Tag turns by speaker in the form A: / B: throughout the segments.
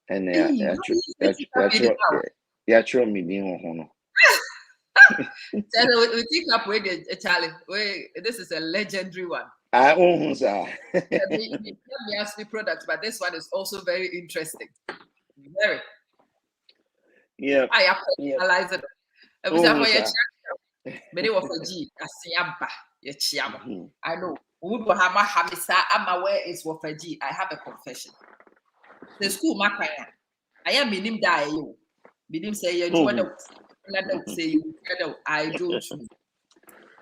A: And
B: Hey,
A: actually meaning on
B: we think up with it, Charlie. This is a legendary one.
A: I own that.
B: Me ask the product, but this one is also very interesting. Very.
A: Yeah.
B: I have personalized it. It was for your many of a G, a siamba, your chiama. I know. Would have my habisa, I'm aware it's for a G. I have a confession. The school, my I am minim die you. Minim say you don't say you I don't know.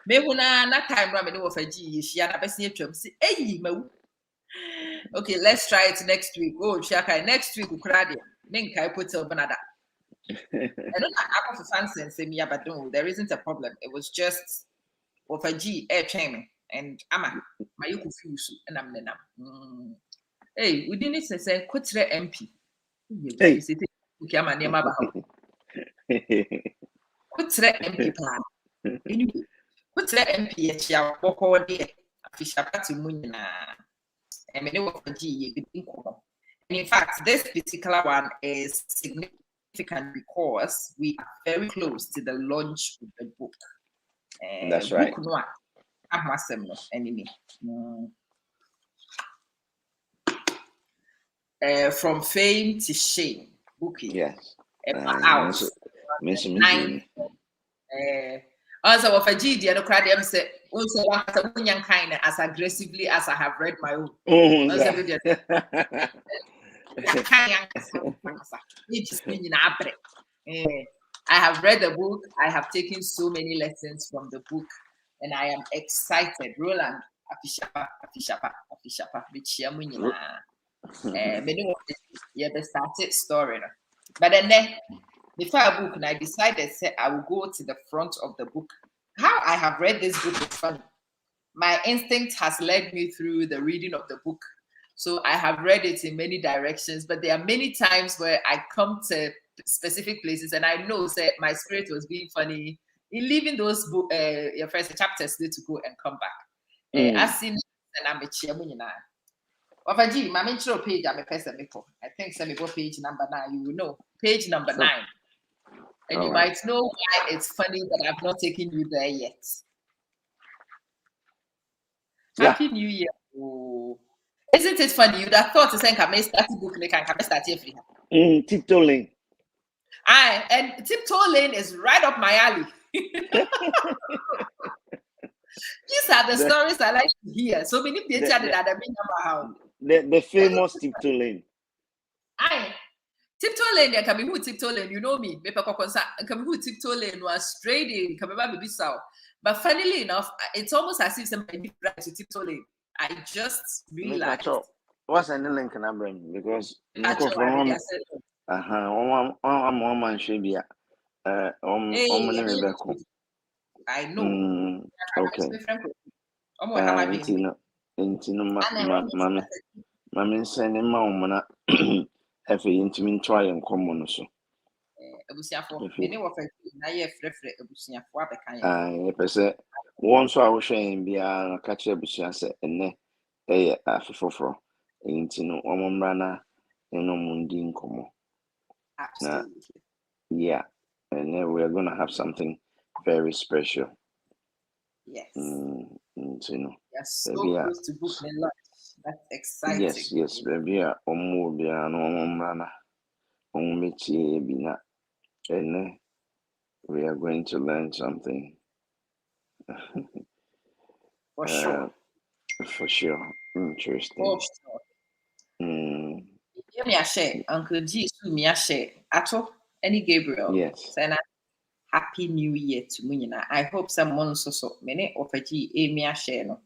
B: Me huna na time ra me no for G she na person atwam say eyi mawu. Okay, let's try it next week. Oh, Shaka, next week ukra de. Me nkai put banada. I don't have for fancy and say me but no, there isn't a problem. It was just for G air chain and Ama my you confuse and I'm nenam. Hey, we didn't say kutre MP.
A: Hey.
B: Okay, I'm a name about. Kutre MP pa. Anyway, kutre MP ya boko de afisha party mu nyina. And in fact, this particular one is significant because we are very close to the launch of the book.
A: That's right.
B: Book enemy. From fame to shame. Bookie.
A: Yes.
B: Out. Also, of a GD, and a say, also, kind as aggressively as I have read my own. I have read the book. I have taken so many lessons from the book, and I am excited. Roland, afishapa, the started story. But then before a book, and I decided I will go to the front of the book. How I have read this book is funny. My instinct has led me through the reading of the book. So I have read it in many directions, but there are many times where I come to specific places and I know that my spirit was being funny in leaving those book, your first chapters to go and come back. As seen and I'm a chairman. Wafaji, my intro page, I'm a person before. I think some page number 9, you will know. Page number 9. And you might know why it's funny that I've not taken you there yet. Happy New Year. Oh. Isn't it funny? You'd have thought to say, can I start a book? Can I start here free?
A: Tiptoe Lane.
B: Aye, and Tiptoe Lane is right up my alley. These are the stories I like to hear. So many people
A: the famous Tiptoe Lane.
B: Aye. Tiptoe Lane, can be who Tiptoe Lane, you know me. Can be who Tiptoe Lane was straight in, can be baby south. But funnily enough, it's almost as if somebody right to Tiptoe Lane. I just realized.
A: What's an link in Abraham? Because I'm one man should be
B: I know.
A: Okay. Mami send him mama if you into try and come on so. Once I was saying, be a catch up, she said, and ne for into Ombrana and no Mundin Como. Yeah, and then we're gonna have something very special.
B: Yes.
A: Yes,
B: so close to book the lunch. That's exciting.
A: Yes, baby. And we are going to learn something.
B: For sure.
A: For sure. Interesting.
B: For sure. Me share. Uncle G me share. Ato, any Gabriel.
A: Yes.
B: Happy New Year to Munina. I hope someone so many of a G me share no.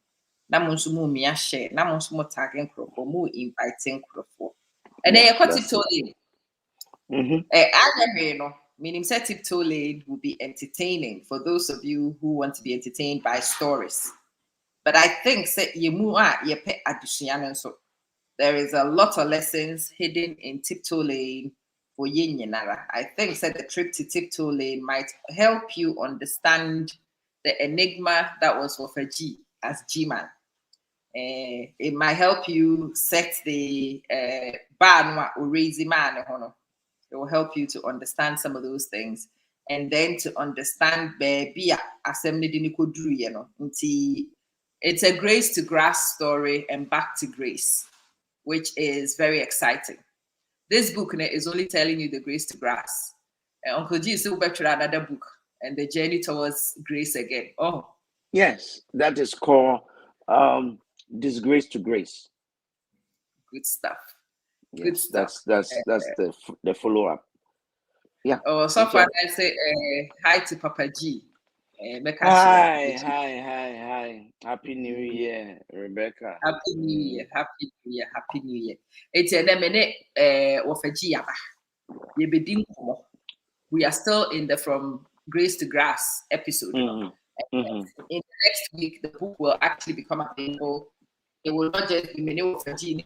B: Namonsumu me share. Namonsumu tagging crop or more inviting crop. And then you cut it totally. Meaning set Tiptoe Lane will be entertaining for those of you who want to be entertained by stories. But I think there is a lot of lessons hidden in Tiptoe Lane for Yinyanara. I think that the trip to Tiptoe Lane might help you understand the enigma that was for G as Geeman. it might help you set the bar or raise the man. It will help you to understand some of those things. And then to understand baby assembly you know. It's a grace to grass story and back to grace, which is very exciting. This book is only telling you the grace to grass. Uncle G is still back to another book and the journey towards grace again. Oh,
A: yes, that is called Disgrace to Grace.
B: good stuff.
A: Yes,
B: Good stuff.
A: that's the follow up. Yeah.
B: Oh, so far I say hi to Papa G.
A: Hi. Happy New Year, Rebecca.
B: Happy New Year. Happy New Year. Happy New Year. It's a minute Wafaji Yaba. We are still in the From Grace to Grass episode.
A: Mm-hmm.
B: In the next week, the book will actually become available. It will not just be many Wafaji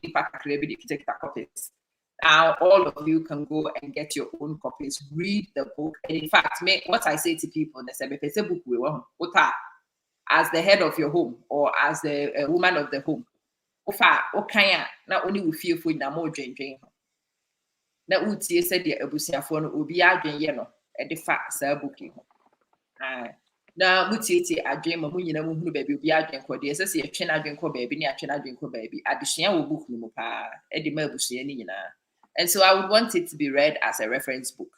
B: take copies. Now all of you can go and get your own copies, read the book, and in fact, what I say to people, they say, if a book we want, as the head of your home or as the woman of the home, not only we feel food na more drinking. Na utie said the abusiafo no obi adwen ye no e de fa saa book yi ho. Na mutieti adwen ma munyina mu hunu baabi obi adwen kɔ de ɛsɛ sɛ yɛtwe na adwen kɔ baabi ne yɛatwe na adwen kɔ baabi adesua wɔ book no mu pa e de ma abusua ni nyina. And so I would want it to be read as a reference book.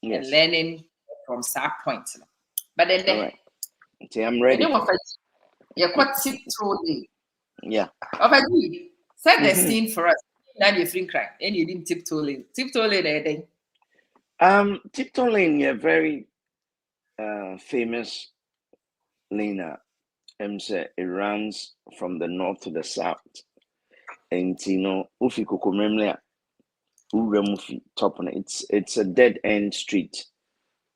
B: Yes. And learning from that point. But then
A: all right. Okay, I'm ready.
B: You're quite tiptoeing.
A: Yeah.
B: Okay, set the scene for us. Now you're free crying. And you didn't tiptoeing. Tiptoeing.
A: Tiptoeing, a very famous lane. It runs from the north to the south. And Ufi Kukumemlia, Uramufi, top on it. It's a dead end street.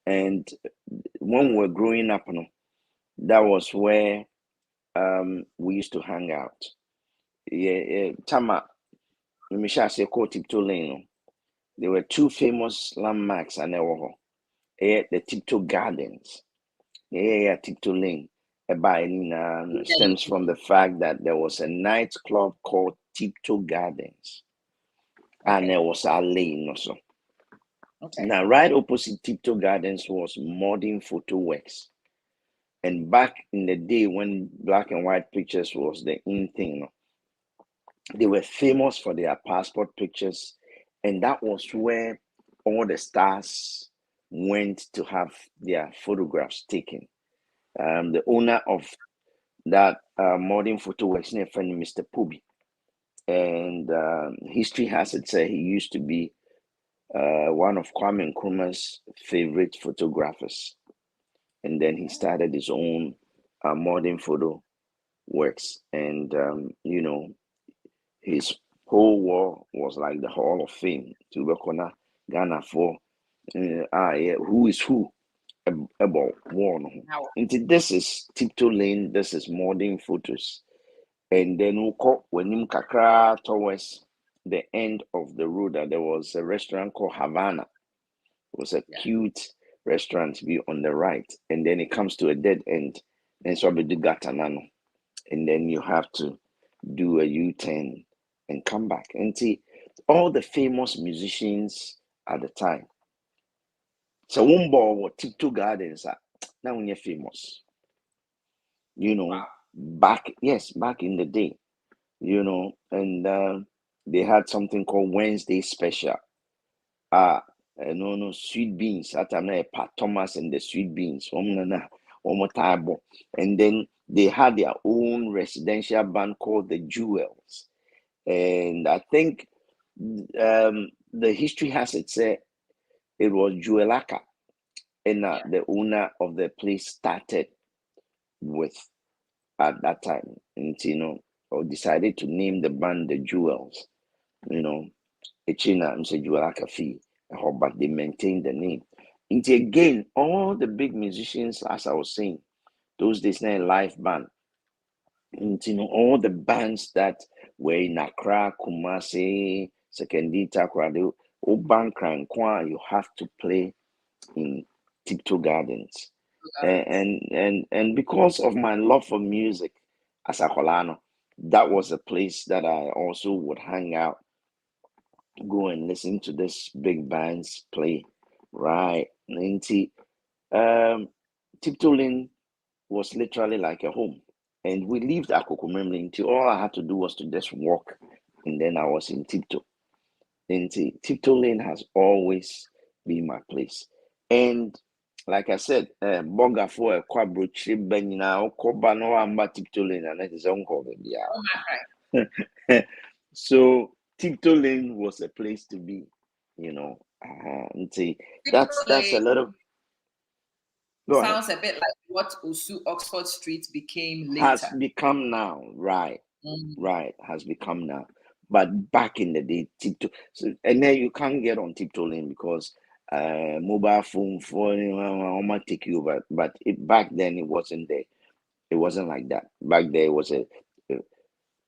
A: And when we were growing up, that was where we used to hang out. Yeah, Tama, Misha say Tiptoe Lane. There were two famous landmarks and the Tiptoe Gardens. Yeah, Tiptoe Lane. Stems from the fact that there was a nightclub called Tiptoe Gardens. And there was a lane also. Okay. Now, right opposite Tiptoe Gardens was Modern Photo Works. And back in the day when black and white pictures was the in thing, they were famous for their passport pictures. And that was where all the stars went to have their photographs taken. The owner of that Modern Photo Works, my friend Mr. Pubi. And history has it said he used to be one of Kwame Nkrumah's favorite photographers. And then he started his own Modern Photo Works. And, his whole wall was like the Hall of Fame to Bekona Ghana for who is who about one. This is Tiptoe Lane, this is Modern Photos. And then we call when Kakra towards the end of the road that there was a restaurant called Havana. It was a cute restaurant to be on the right. And then it comes to a dead end. And so we do Gatanano. And then you have to do a U-turn and come back and see all the famous musicians at the time. So Wumbo or Tiptoe Gardens are now when you're famous. Back in the day, and they had something called Wednesday Special. Sweet beans. At Pat Thomas and the sweet beans. And then they had their own residential band called the Jewels. And I think the history has it said it was Jewelaka, and the owner of the place started with at that time, and or decided to name the band the Jewels. Echina and Jewelaka fee, but they maintained the name. And again, all the big musicians, as I was saying, those days now live band. And all the bands that were in Accra, Kumasi, Sekendita, Kwado, Obankran, Kwa, you have to play in Tiptoe Gardens. And because of my love for music as a Holano, that was a place that I also would hang out, go and listen to this big bands play, right? Tiptoe Lane was literally like a home. And we lived at Kokomemle until all I had to do was to just walk, and then I was in Tiptoe. And Tiptoe Lane has always been my place. And like I said, Boga for a quadruple ben now, Koba no amba Tiptoe Lane, and that is uncle.
B: Oh my God.
A: So Tiptoe Lane was a place to be, and see, that's a lot of. Go ahead.
B: Sounds a bit like what Osu Oxford Street became
A: Has
B: later.
A: become now, right?
B: Mm.
A: Right, has become now. But back in the day, Tiptoe, so, and then you can't get on Tiptoe Lane because mobile phone for might take you over. But back then it wasn't there. It wasn't like that. Back there it was a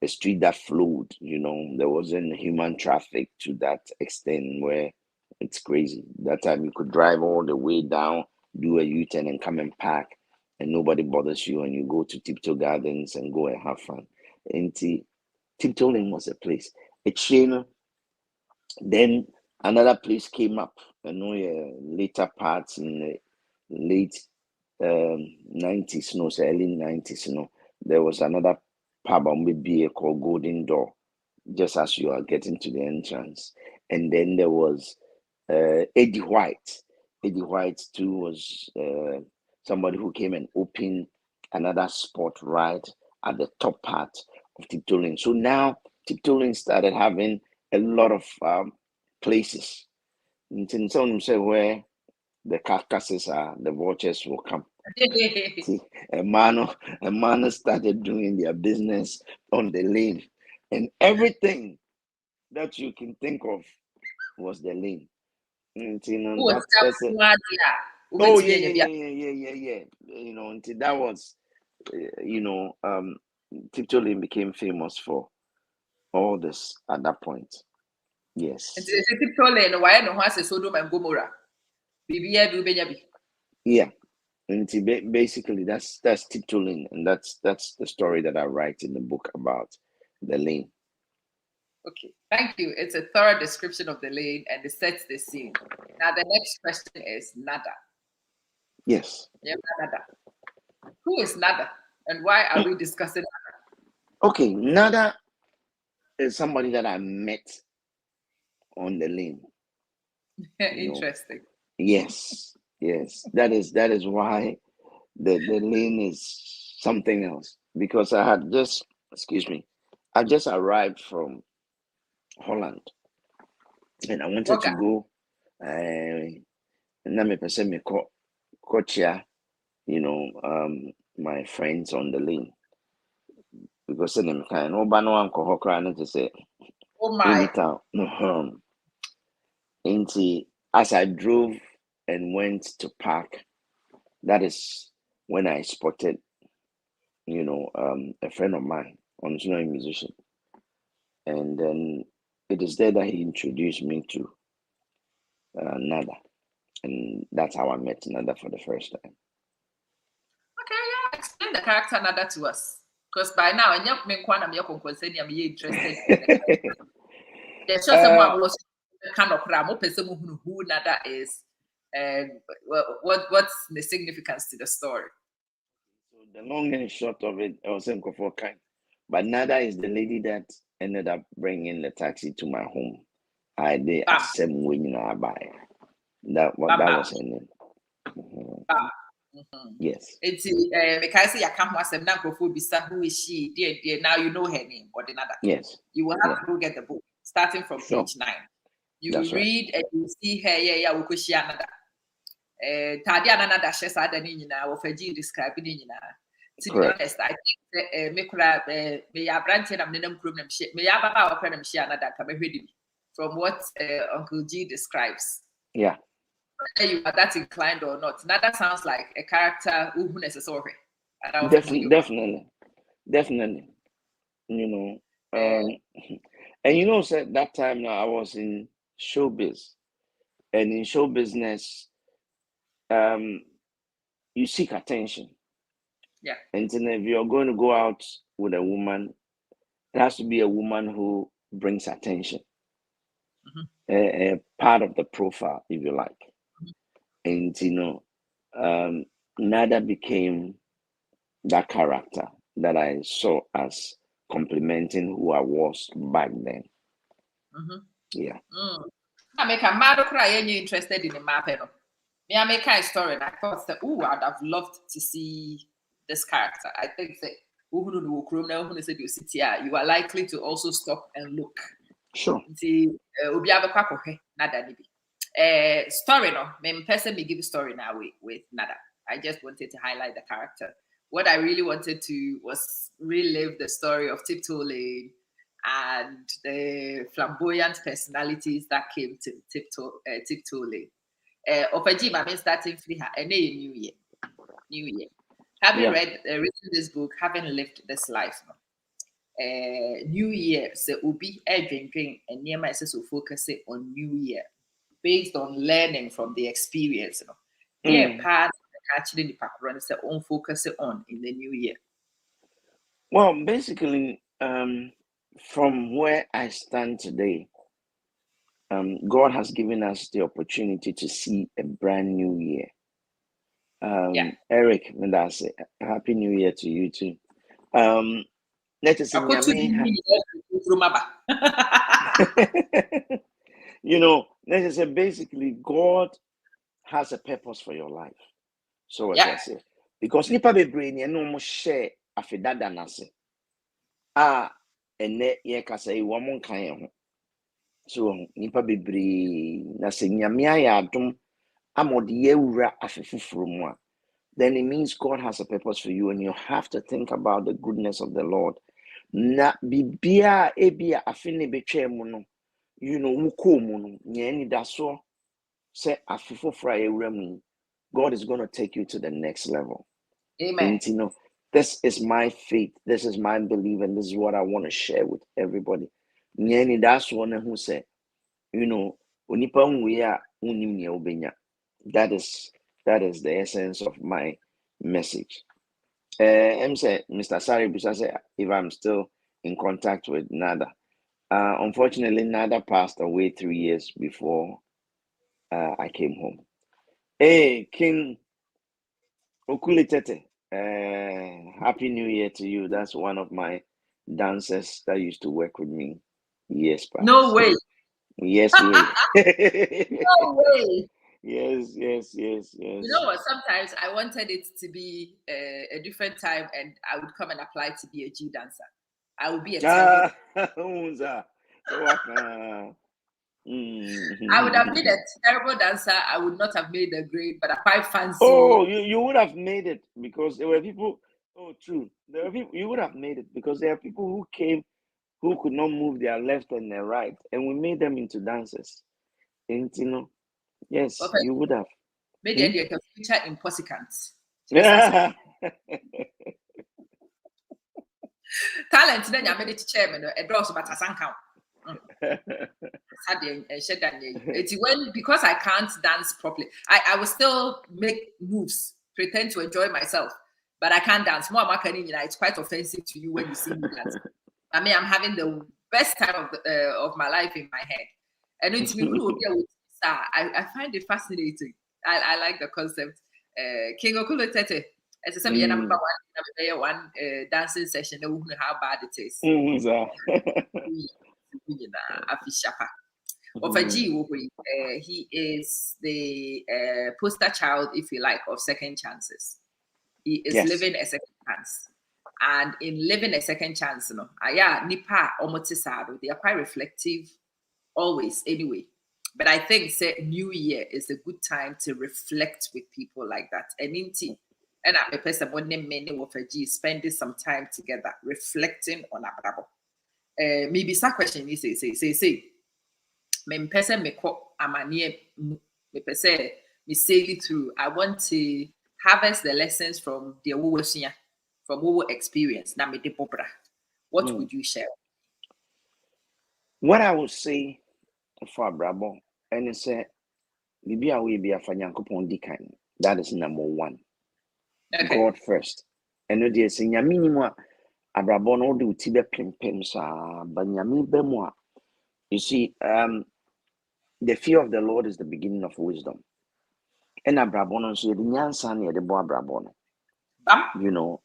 A: street that flowed. There wasn't human traffic to that extent where it's crazy. That time you could drive all the way down, do a U-turn, and come and park, and nobody bothers you, and you go to Tiptoe Gardens and go and have fun. And Tiptoe Lane was a place. It's then another place came up. I know later parts in the late 90s, no, say early 90s, there was another pub on maybe called Golden Door, just as you are getting to the entrance. And then there was Eddie White. Eddie White too was somebody who came and opened another spot right at the top part of Tiptoe Lane. So now Tiptoe Lane started having a lot of places. In some say where the carcasses are, the vultures will come. See, a man started doing their business on the lane, and everything that you can think of was the lane. That's it. Oh yeah. Until that was, Tiptoe Lane became famous for all this at that point. Yes.
B: Tiptoe Lane, why no one says Sodom and Gomorrah?
A: Yeah. And basically, that's Tiptoe Lane, and that's the story that I write in the book about the lane.
B: Okay, thank you. It's a thorough description of the lane and it sets the scene. Now, the next question is Nada.
A: Yes.
B: Yeah, Nada. Who is Nada, and why are we discussing Nada?
A: Okay, Nada is somebody that I met on the lane.
B: Interesting.
A: Yes. That is why the lane is something else, because I had just, excuse me, I just arrived from Holland, and I wanted to go. Na me pese me kochia, my friends on the lane, because them kind no ba no anko hokra na to say
B: Oh my.
A: town. As I drove and went to park, that is when I spotted, a friend of mine, a musician, and then it is there that he introduced me to Nada, and that's how I met Nada for the first time.
B: Okay, yeah, explain the character Nada to us, because by now, I'm interested in the character. There's just someone was kind of who Nada is, and what's the significance to the story?
A: So the long and short of it, I was saying for kind, but Nada is the lady that ended up bringing the taxi to my home. I did a same winning buy. That was her name. Yes.
B: It's because you can't want some who is she? Dear, now you know her name or the Nada.
A: Yes.
B: You will have to go get the book starting from page 9. You read and you see her, Ukushia Tadia Nada Shesa Danina or Faji describing Nina. To be honest, I think Mikura may have granted a minimum problem ship, may have our friend Shianada come ready from what Uncle G describes.
A: Yeah.
B: Whether you are that inclined or not, Nada sounds like a character who necessary.
A: Definitely. And so that time now I was in showbiz, and in show business, you seek attention.
B: Yeah.
A: And then if you're going to go out with a woman, It has to be a woman who brings attention. A part of the profile, if you like. And Nada became that character that I saw as complementing who I was back then. Yeah.
B: I make a mad cry and you're interested in the map. Me, I make a story and I thought that, I'd have loved to see this character. I think that you are likely to also stop and look.
A: Sure.
B: Story no, person me give a story now with Nada. I just wanted to highlight the character. What I really wanted to was relive the story of Tiptoe Lane and the flamboyant personalities that came to Tiptoe Lane. Geeman, I mean, starting free her, and New Year. Having written this book, having lived this life, New Year, so Ubi, Edwin, and near my sister focus on New Year based on learning from the experience. Part actually the background is on focus on in the new year.
A: Well, basically, from where I stand today, God has given us the opportunity to see a brand new year. Eric, that's it. Happy New Year to you too. Let us say basically God has a purpose for your life. So what I say, because nipa be brain you no share afidada nase. Ene ye kasa e wo mon kan ho. So nipa be brain na se nyame ayadom amode ye wura afefufuru mu a, then it means God has a purpose for you and you have to think about the goodness of the Lord. Na bibia ebia afine betwe mu no, wuko mu no, nyani daso se afefufura ye wura mu. God is going to take you to the next level.
B: Amen.
A: And this is my faith. This is my belief, and this is what I want to share with everybody. That's one who said, that is the essence of my message. Mr. Sari Bisa said, if I'm still in contact with Nada. Unfortunately, Nada passed away 3 years before I came home. Hey, King Okulitete, Happy New Year to you. That's one of my dancers that used to work with me years past.
B: No way.
A: Yes, way.
B: No way.
A: Yes.
B: You know what? Sometimes I wanted it to be a different time and I would come and apply to be a G dancer. I would be a terrible I would have been a terrible dancer. I would not have made the grade, but I quite fancy.
A: Oh, you would have made it because there were people. Oh, true. There were people. You would have made it because there are people who came who could not move their left and their right, and we made them into dancers. And yes, you would have.
B: Made the future impossible. Talent then I made it chairman. A draws but a sun count. Because I can't dance properly, I will still make moves, pretend to enjoy myself, but I can't dance. More it's quite offensive to you when you see me dance. I mean, I'm having the best time of my life in my head, and it's me who I find it fascinating. I like the concept. King Okulu Tete, as I said, number one dancing session. They won't know how bad it is. He is the poster child, if you like, of second chances. He is living a second chance. And in living a second chance, nipa omotisado, they are quite reflective always anyway. But I think New Year is a good time to reflect with people like that. And I'm a person spending some time together reflecting on our Bible. Maybe some question is say. Me person me ko amanie me person me sail it through. I want to harvest the lessons from the from our experience. Na me de popra. What would you share?
A: What I would say for Brabo, and it's a maybe I will be a fanyankopon dikan. That is number one. Okay. God first. And no dear senior minimum. abrabɔ no wode wo ti bɛpempem saa but nyame ba mu a you see the fear of the Lord is the beginning of wisdom. And abrabɔ no nso yɛde nyansa na yɛde bɔ abrabɔ no you know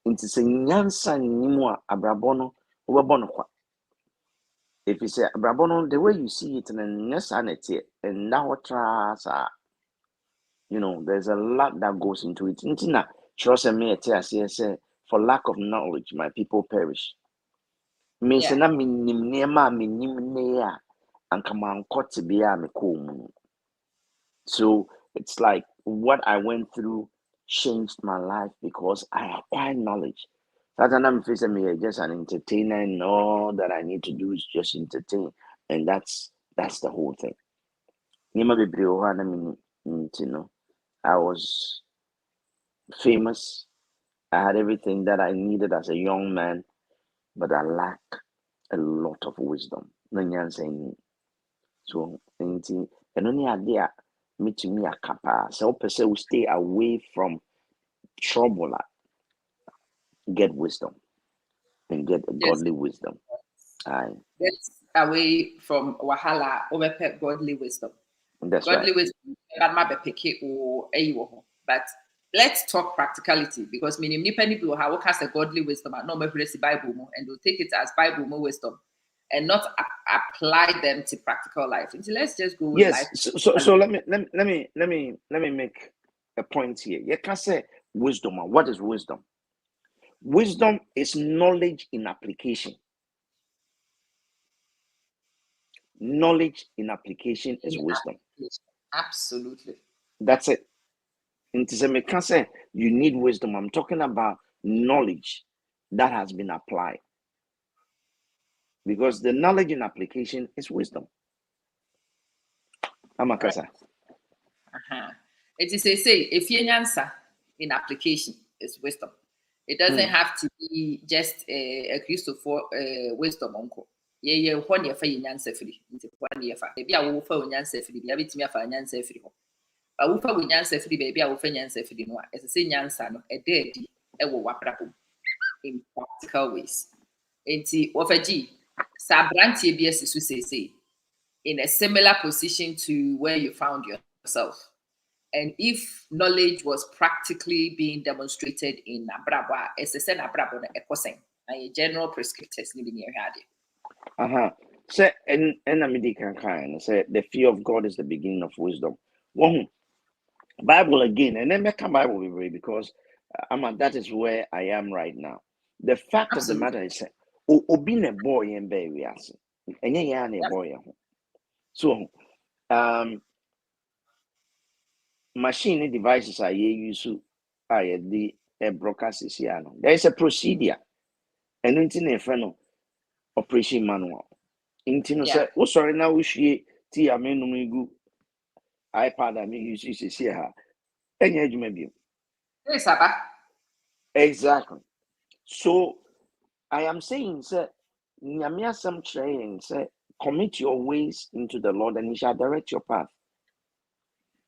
A: nti sɛ nyansa nni mu a abrabɔ no wobɛbɔ no kwa if you say abrabɔ no the way you see it no nyɛ saa na ɛteɛ ɛnna hɔ traa saa you know there's a lot that goes into it nti na kyerɛ sɛ me ɛte aseɛ sɛ for lack of knowledge my people perish me sɛ na menim nneɛma a menim nne a anka mankɔ tebea a mekɔɔ mu no. So it's like what I went through changed my life because I acquired knowledge. That's I'm facing me just an entertainer, and all that I need to do is just entertain, and that's the whole thing. You know, I was famous. I had everything that I needed as a young man, but I lack a lot of wisdom. So, and only idea meet me a kappa. So, person will stay away from trouble, get wisdom and get godly wisdom. Aye.
B: Get away from wahala, over godly wisdom.
A: That's
B: godly
A: right.
B: wisdom, but let's talk practicality because meaning people have what a godly wisdom and not the Bible and they'll take it as Bible wisdom and not apply them to practical life. So let's just go with
A: yes.
B: life.
A: So let me make a point here. You can say wisdom. What is wisdom? Wisdom is knowledge in application. Knowledge in application is wisdom.
B: Absolutely.
A: That's it. And to say, can say you need wisdom. I'm talking about knowledge that has been applied. Because the knowledge in application is wisdom. Amakasa.
B: It is a say if you answer in application is wisdom. It doesn't have to be just a Christopher wisdom uncle. Yeah, one year for your answer free. Into 1 year for maybe I will phone answer free. Be able to me for an answer free. I will phone answer free, baby. I will phone answer free. No, as a same answer, no, a dead, a will wrap up in practical ways. And see, what a G, Sabranti BS is say, in a similar position to where you found yourself. And if knowledge was practically being demonstrated in Abraba, it's a sen Abrabo na ekoseng, a general prescriptors living near Hadi.
A: Say and I can kind say the fear of God is the beginning of wisdom. One Bible again, and then make a Bible because that is where I am right now. The fact of the matter is being a boy and baby and a boy. So machine devices are used to the broadcast is here. There is a procedure and in a operation manual. Intino say, oh sorry, now we see tea gu iPad I mean you see her. Any you may be. Exactly. So I am saying, sir, Nyamia some train, say, commit your ways into the Lord and he shall direct your path.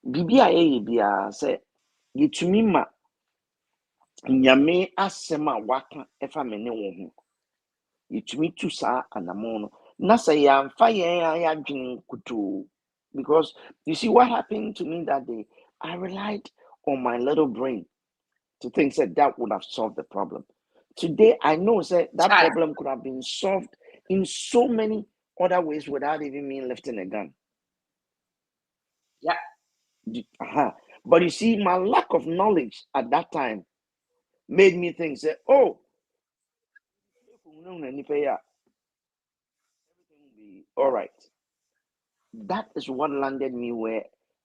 A: Bibia say, you to me ma Nyame asema waka efa mene wo ho. You to me to sa anamono. Na say ya mfa ya dwin kutu. Because you see what happened to me that day, I relied on my little brain to think that would have solved the problem. Today, I know that problem could have been solved in so many other ways without even me lifting a gun.
B: Yeah.
A: But you see, my lack of knowledge at that time made me think, oh, everything will be all right. That is what landed me where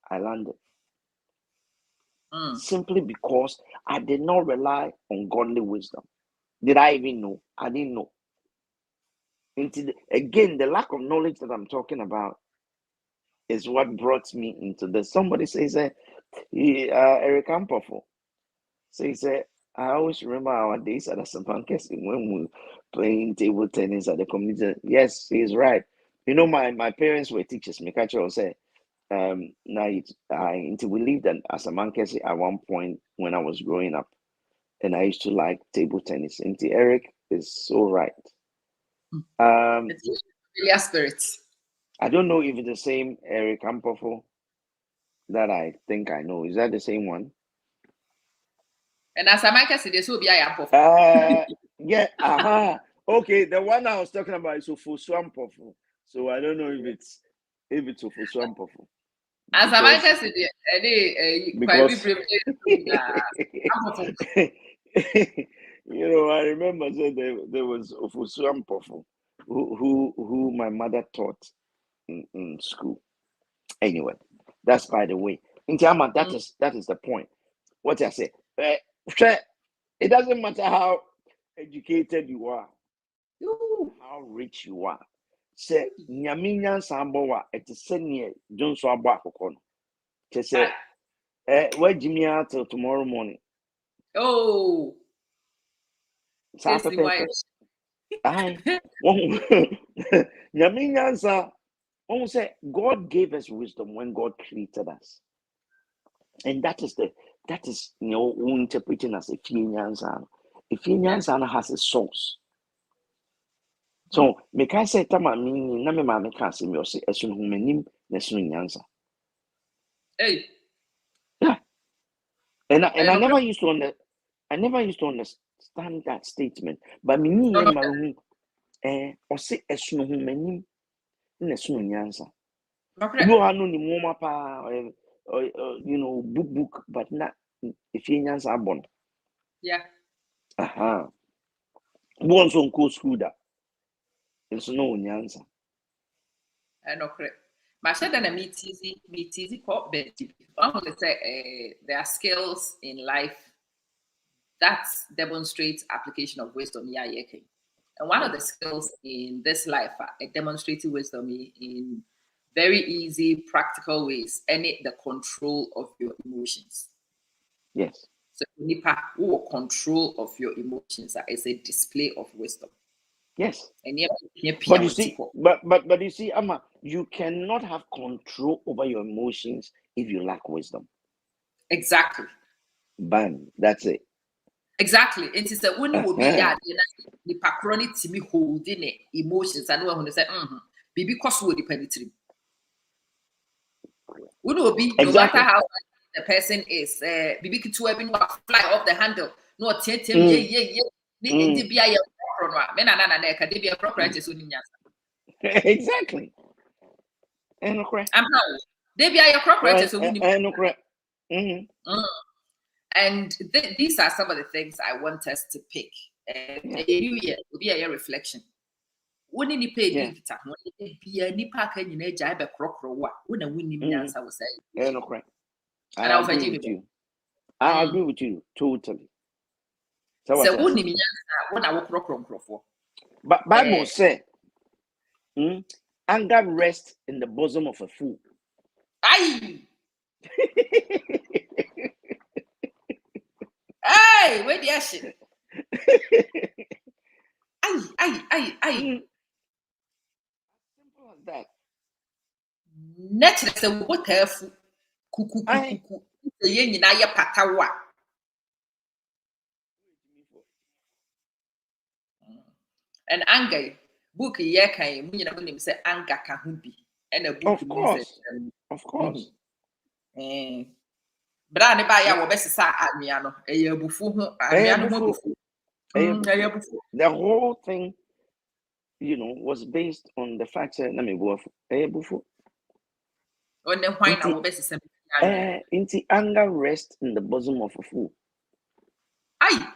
A: I landed. Simply because I did not rely on godly wisdom. Did I even know? I didn't know. Again, the lack of knowledge that I'm talking about is what brought me into this. Somebody says, Eric Ampofo says, I always remember our days at the Sampankes when we playing table tennis at the community. Yes, he's right. You know, my parents were teachers. Mikacho say, now we lived as a Mankesi at one point when I was growing up. and I used to like table tennis. And Eric is so right.
B: It's familiar spirits.
A: I don't know if it's the same Eric Ampofo that I think I know. Is that the same one?
B: And as a Michael said, this will be a yampo.
A: Yeah, okay, the one I was talking about is Ofosu Ampofo. So I don't know if it's Ofosu Ampofo.
B: As a Michael said,
A: because you know, I remember there was Ofosu Ampofo who my mother taught in school. Anyway, that's by the way. Inti Ama, that is the point. What I say, it doesn't matter how educated you are, how rich you are. Say nyame nyansa abɔ wa ɛte sɛ nea Johnson abɔ akɔkɔ no. Te sɛ where Jimmy till tomorrow morning.
B: Oh,
A: Saturday. Aye. Nyame nyansa. One say God gave us wisdom when God created us, and that is interpreting as a nyansa. If nyansa has a source. So me can say tama me na me ma me can say me say esun humanim na esun nyansa.
B: Hey.
A: Yeah. And I never used to understand that statement. But me ni e maru o say esun humanim na esun nyansa. You are no ni moma pa you know book but not if nyansa abon.
B: Yeah.
A: Once on co school that. It's no nyansa.
B: No correct. But said that meet easy pop bed. One would say there are skills in life that demonstrates application of wisdom. Yeah, yeah. And one of the skills in this life, demonstrating wisdom in very easy, practical ways, and the control of your emotions.
A: Yes.
B: So nipa who control of your emotions is a display of wisdom.
A: Yes.
B: And
A: but you see, but you see, Ama, you cannot have control over your emotions if you lack wisdom.
B: Exactly.
A: Bam. That's it.
B: Exactly. It is a when will be the pacoroni to me holding it emotions. I know when they say, baby cost will depend it. When will be no matter how the person is, baby could to even fly off the handle. No,
A: Exactly. And correct.
B: I'm how they be a cockroaches. And these are some of the things I want us to pick. The new year will be a reflection. When any pay digital, when be a nipa can you jibe crocro, when a winning answer was saying.
A: I agree with you. I agree with you totally.
B: So wouldn't mean when I walk crocro for.
A: But Bible say anger rests in the bosom of a fool.
B: Aye. Hey, where the shit? Aye.
A: Simple as that.
B: Naturally, so what careful. Kuku. The yen in aya patawa. And anger book yeah can you know when him say anger can be and a book
A: of course.
B: But I never ya best sa amiano e yabufu ho amiano ho
A: the whole thing, you know, was based on the fact that let me go off ebufu
B: on the wine I best say
A: into anger rests in the bosom of a fool.
B: Aye.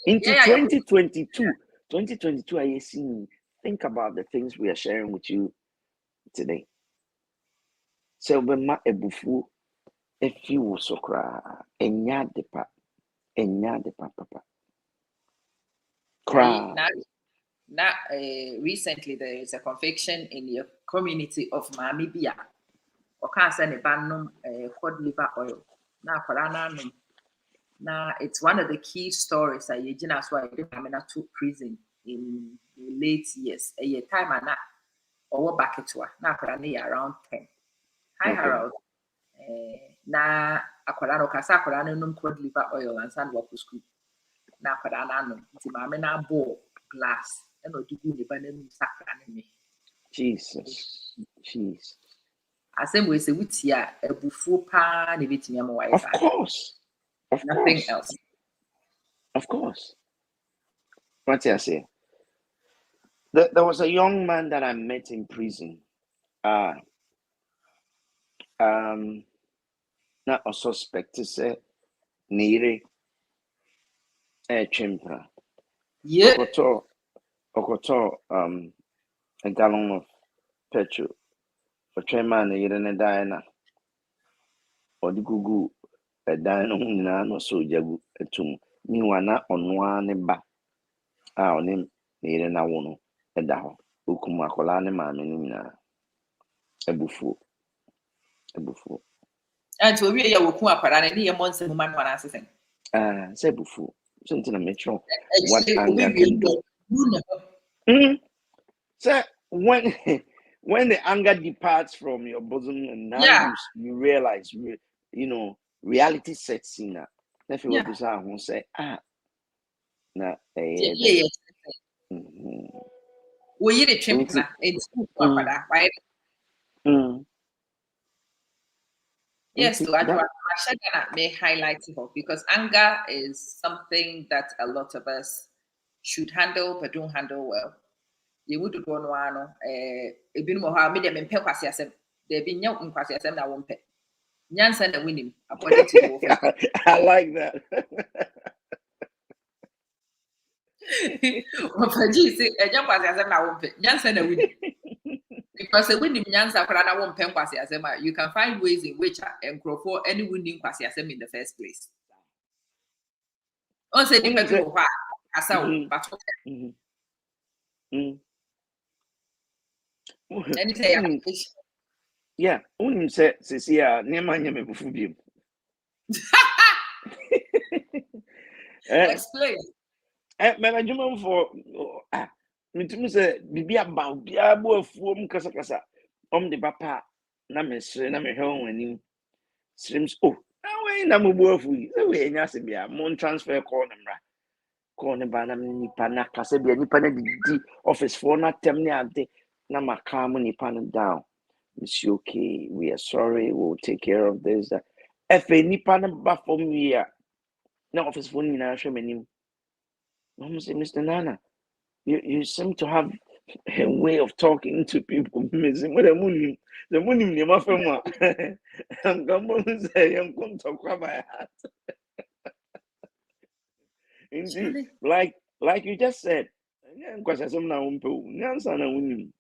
A: Into 2022 I see. Think about the things we are sharing with you today. So when my ebufu if you so cry enya de papa cry.
B: Now, recently there is a conviction in your community of Mamibia. Or can't send a banum cod liver oil. Now it's one of the key stories that you just why I to prison in the late years. A year time and or back to now around 10. Hi Harold. na akwara no kasa akwara no num cod liver oil and sand work school na akwara na no nti maame na ball glass and odi gu ne ba na num sakra ne me
A: Jesus.
B: Asem we say wutia ebufu pa ne betimi am why
A: Of course.
B: Nothing else.
A: Of course. What I say? There was a young man that I met in prison. Not a suspect to say Nire Chimpra.
B: Yeah.
A: Okoto a gallon of petrol for Treman and Diana or the Gugu a dino no so jabu a tomb. Meanwhile, on one ba on him near na wono a daho. Ukuma colane mamma ebufu.
B: And to we ya woku akwara ne ye monse mu man wana asesen.
A: Sebufu. Something I'm not sure what anger can do. So when the anger departs from your bosom and now you realize reality sets in that. If you won't say na
B: we yiri chimpna it's akwara right. Yes, so I may highlight it because anger is something that a lot of us should handle but don't handle well. You would go no a bit more how medium and pequasiasm. There be no inquasiasm that won't pay. Nyansan and winning according to the
A: I like that.
B: Because the winning nyansa krana won't pen kwasiasem, you can find ways in which and grow for any winning kwasiasem in the first place. Also, depending on but
A: yeah, only say near bufu.
B: Explain.
A: Mama Juma for me say bibi aba bia bo afuom kasa the papa na me sre na me hwe wanim streams away na mo bo afu yi we nya se bia mon transfer call ne ba na nipa na kasa bia nipa na di office for na tem ne ade na maka mo nipa no down. It's okay, we are sorry, we'll take care of this. If nipa na ba from here na office for ni na hwe manim. Mom say, Mr. Nana, you seem to have a way of talking to people. The money, my friend, I'm going to say, I'm going to talk about my heart. Indeed, like you just said, because I'm now on pool, Nansan,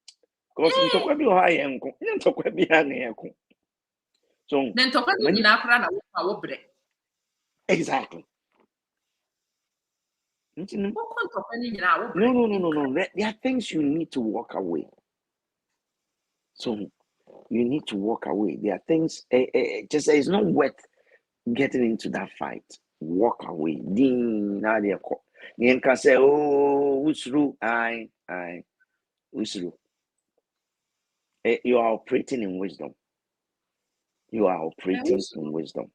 A: because I'm talking about high uncle, you're talking about so
B: then talk about
A: exactly. No. There are things you need to walk away. So you need to walk away. There are things just it's not worth getting into that fight. Walk away. Ding now they call. You can say, oh, usru, I usru. You are operating in wisdom. You are operating in wisdom.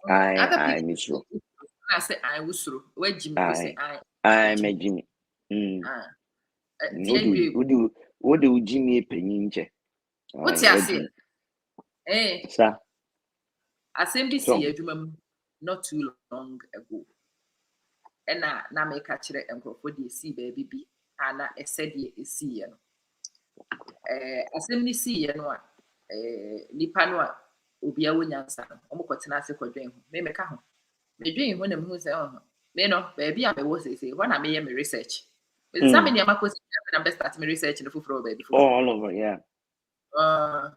A: I usru.
B: I say I usru. Where Jimmy say
A: I me Jimmy. What do Jimmy Peninche?
B: What's your say?
A: Sir.
B: I same this year, not too long ago. And na make a chere and for the see baby be and I said ye see asem ni see no nipa no a obi a wonyansa no omukotena ase kwadwen ho me meka ho medwen ho na me hu se me no baby a me wo say ho na me ye me research some me amakosi na best start me research no fufuro baby fufuro
A: all over yeah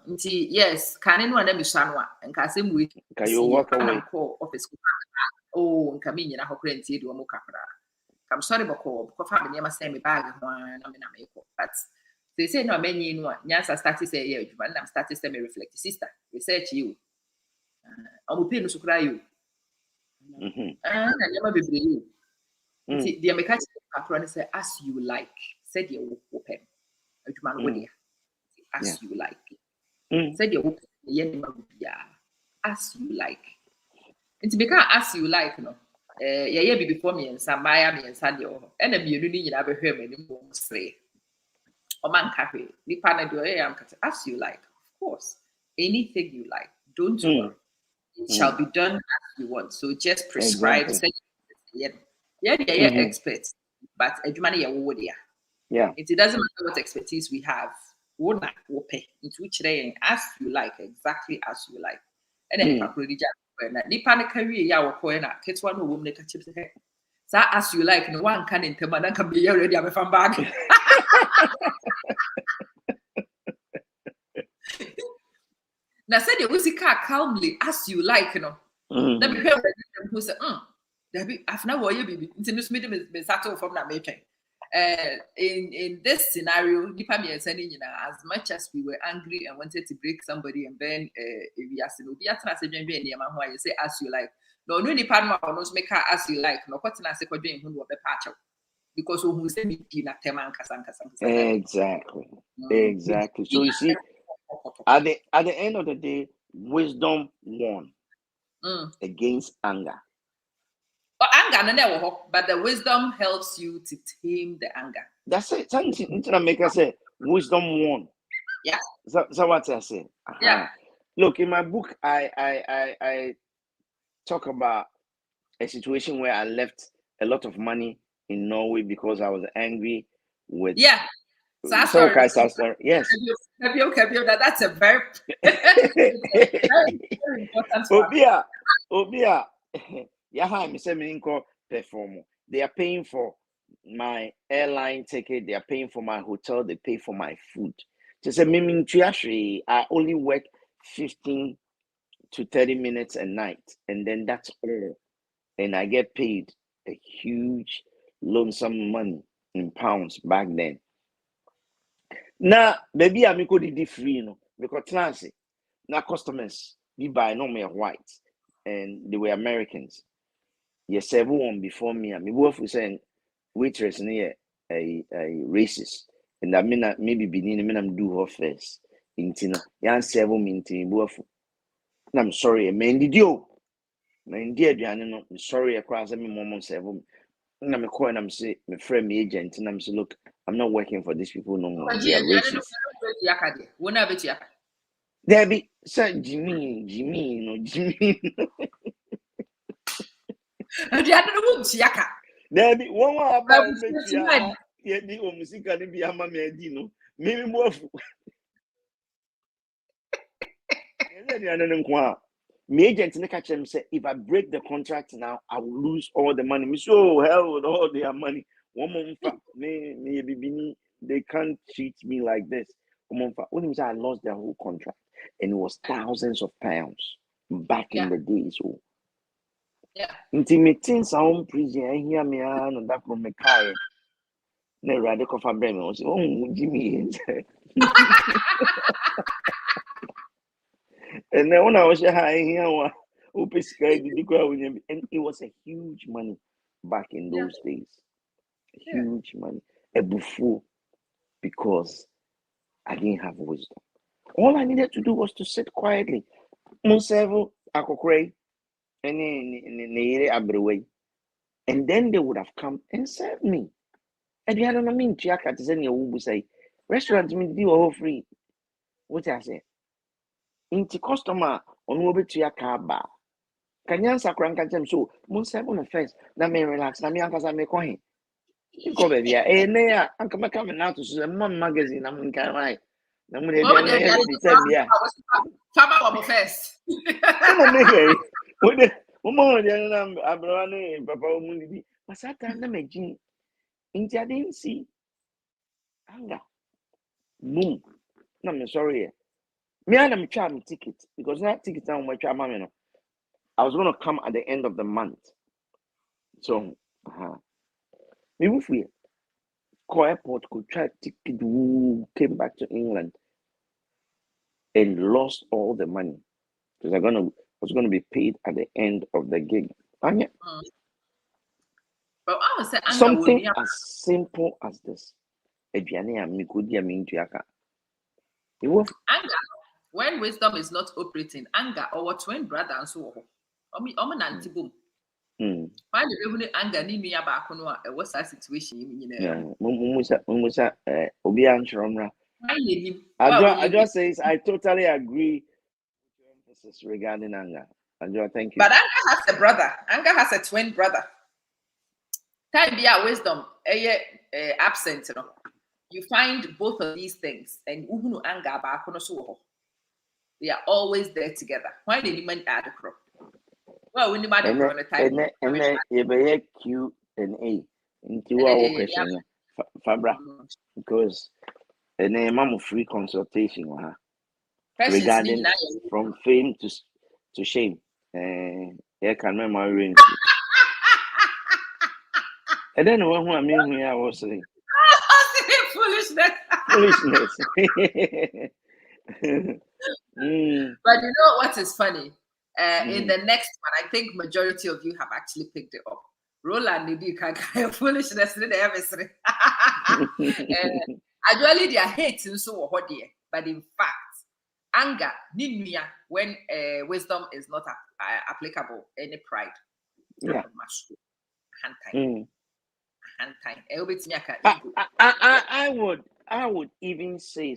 B: nti yes kan no na me sua no a nka asem we
A: can you walk away
B: office nka me nyina hokora nti de omo kakra I'm sorry because family never send me bag one na me ko but they say no many no nyansa start say yeah adwuma na start say me reflect sister research you omo pay no sukura you na never bebre you nti the make kakra say as you like said you open adwuma no dia as you like said you open ye ni ma bia as you like. It's because as you like, no. Yeah, before me and some Maya me and Sadio, and a muni in Abbey Herman say. Or man cafe, the panel do as you like, of course. Anything you like, don't worry. It shall be done as you want. So just prescribe. Say, yeah, experts, but
A: yeah.
B: it doesn't matter what expertise we have. We'll pay into which day as you like, exactly as you like. And then if I could the panic career, yeah, or coin, kids one woman catch chips ahead. So as you like, no one can enter, but can be already have a fan bag. Now said you will see car calmly as you like, you know. Let me hear who said, I've never you be introduce me to settle from that making. In this scenario, as much as we were angry and wanted to break somebody, and then if we asked you say as you like. No, no, Nipa knows make her as you like. No, what's not second doing who will be patch because who say me na teman
A: Exactly. Exactly. So you see, at the end of the day, wisdom won against anger.
B: Anger no, but the wisdom helps you to tame the anger.
A: That's it. Something to make us say wisdom won.
B: Yeah.
A: So what I say?
B: Yeah.
A: Look, in my book, I talk about a situation where I left a lot of money in Norway because I was angry with.
B: Yeah.
A: Yes.
B: That's a very, very important one.
A: Obia, perform. They are paying for my airline ticket. They are paying for my hotel. They pay for my food. Just I only work 15 to 30 minutes a night, and then that's all. And I get paid a huge lonesome money in pounds back then. Now, baby, I'm going free, because transit. Now, customers, we buy no more white, and they were Americans. Yes, everyone before me, I mean, both we saying waitress near a racist, and I mean, maybe beginning, I'm do her first. Intino, yan several minting, both. I'm sorry, man, did you? Man, dear Diana, sorry, across every moment, several. I'm a coin, I'm say, my friend, me agent, and I'm say, look, I'm not working for these people no more. They are racist. Debbie, sir, Jimmy, Jimmy. Debbie, one more about the music and be a mamma, maybe more. My agent in the catch him say, if I break the contract now, I will lose all the money. Me so hell with all their money. One month, they can't cheat me like this. When I lost their whole contract, and it was thousands of pounds back in the days. So, intimating sound prison, I hear me and that from my car. No radical for brain. Oh, Jimmy. And then when I was here, and it was a huge money back in those days. Huge money. A buffo, because I didn't have wisdom. All I needed to do was to sit quietly. Monsevo, Akokre, and then they would have come and served me. And the other mean Chiaka to send your say, restaurant me do all free. What I say? Into customer on Wobe Chiaka bar. Kanyan Sakranka Jam so, Monsevo on the first, that may relax, Namiakas I may coin. You go, baby, I'm coming out to see a mom magazine. I'm in Caroline. I'm going to tell me, yeah.
B: First.
A: Papa, but Satan, the magician, I didn't see anger. Boom. No, I'm sorry. Me and I'm trying ticket because that ticket down my child, I was going to come at the end of the month. So, me with we call airport could try ticket, came back to England and lost all the money because I was going to be paid at the end of the gig. And yeah,
B: but I would say
A: something as simple as this. It was
B: anger when wisdom is not operating, anger or twin brother and so on. Nanti boom. Why do you anger ni me back on what's that situation?
A: Mumusa, Obi Anchoromra. I just says I totally agree with your emphasis regarding anger. Adjoa, thank you.
B: But anger has a brother. Anger has a twin brother. Time be our wisdom, absent, you find both of these things, and uhunu anger back on so they are always there together. Why did you man add a crop? Well, when you man on a time,
A: and then you Q and A into our question, Fabra, because a name of free consultation regarding from fame to shame. I can remember ring. I don't know what I mean when I was saying. Foolishness.
B: But you know what is funny? In the next one, I think majority of you have actually picked it up. Roland, you can foolishness in everything. Actually, they are hating so hot here, but in fact, anger, when wisdom is not applicable, any pride.
A: Yeah. I would even say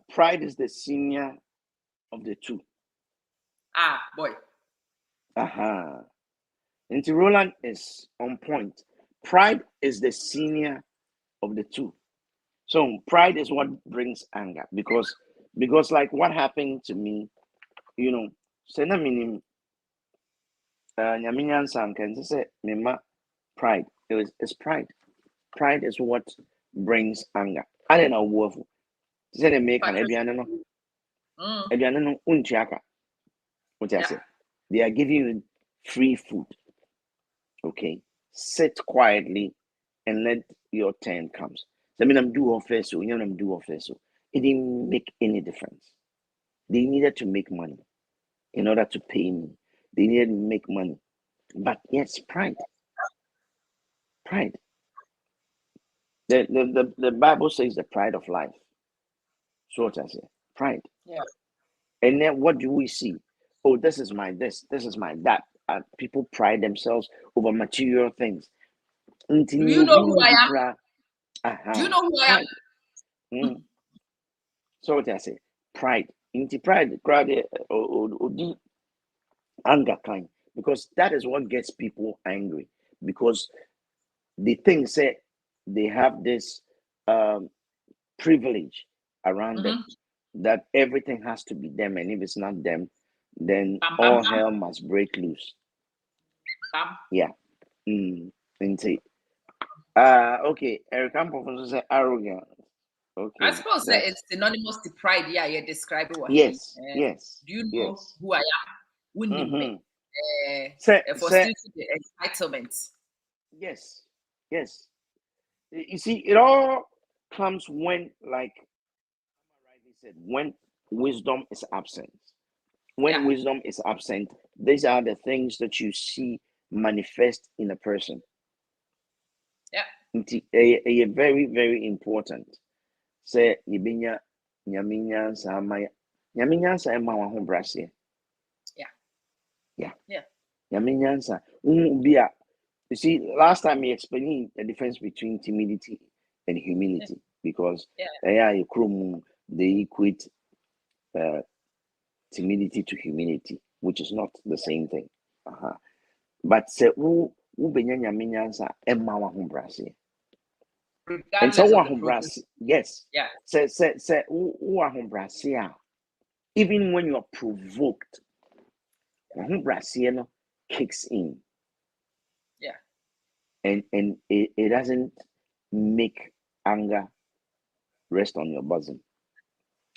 A: pride is the senior of the two.
B: Boy.
A: And Roland is on point. Pride is the senior of the two. So pride is what brings anger because like what happened to me, send a minimum Nyaminya Sam can say Mima pride. It's pride. Pride is what brings anger. I don't know what say they make an Ebiano Unchiaka. What I say? They are giving you free food. Okay. Sit quietly and let your turn comes. I mean I'm do offer so I'm do offer so. It didn't make any difference. They needed to make money in order to pay me. They needed to make money. But yes, pride. Pride. The Bible says the pride of life. So what I say, pride.
B: Yeah.
A: And then what do we see? Oh, this is my this is my that. People pride themselves over material things.
B: Do you know who I
A: am?
B: Do you know who I am?
A: So what I say, pride. Pride, anger kind, because that is what gets people angry, because they think say they have this privilege around them, that everything has to be them, and if it's not them, then all hell must break loose. Yeah. Okay, Eric Campbell say arrogant. Okay,
B: I suppose that it's synonymous to pride. Yeah, you're describing what.
A: Yes.
B: Do you know who I am? For the entitlement.
A: Yes. You see, it all comes when, like rightly said, when wisdom is absent. When wisdom is absent, these are the things that you see manifest in a person.
B: Yeah.
A: Very, very important. Say Yibinya Nyaminyansa Maya. Nyaminyansa Emma Wahu Brasia. Yeah. Nyaminyansa. You see, last time he explained the difference between timidity and humility, because they equate timidity to humility, which is not the same thing. But say who benya nyaminyansa Emma Wahu Brasia. And so yes.
B: Yeah.
A: Say who even when you are provoked, Brasia kicks in.
B: Yeah.
A: And it doesn't make anger rest on your bosom.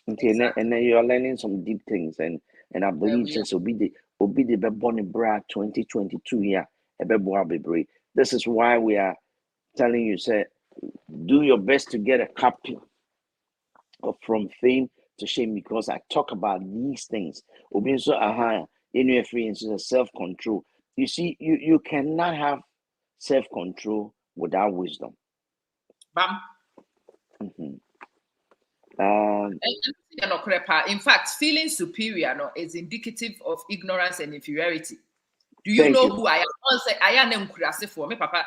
A: Exactly. And then you are learning some deep things, and I believe since Obi the born in Bra 2022 here, this is why we are telling you, say, do your best to get a copy of From Fame to Shame, because I talk about these things. Obi so free and self-control. You see, you cannot have self-control without wisdom.
B: Bam. In fact, feeling superior no, is indicative of ignorance and inferiority. Do you
A: Thank
B: know
A: you.
B: who I am? I am Nkurase for me, Papa.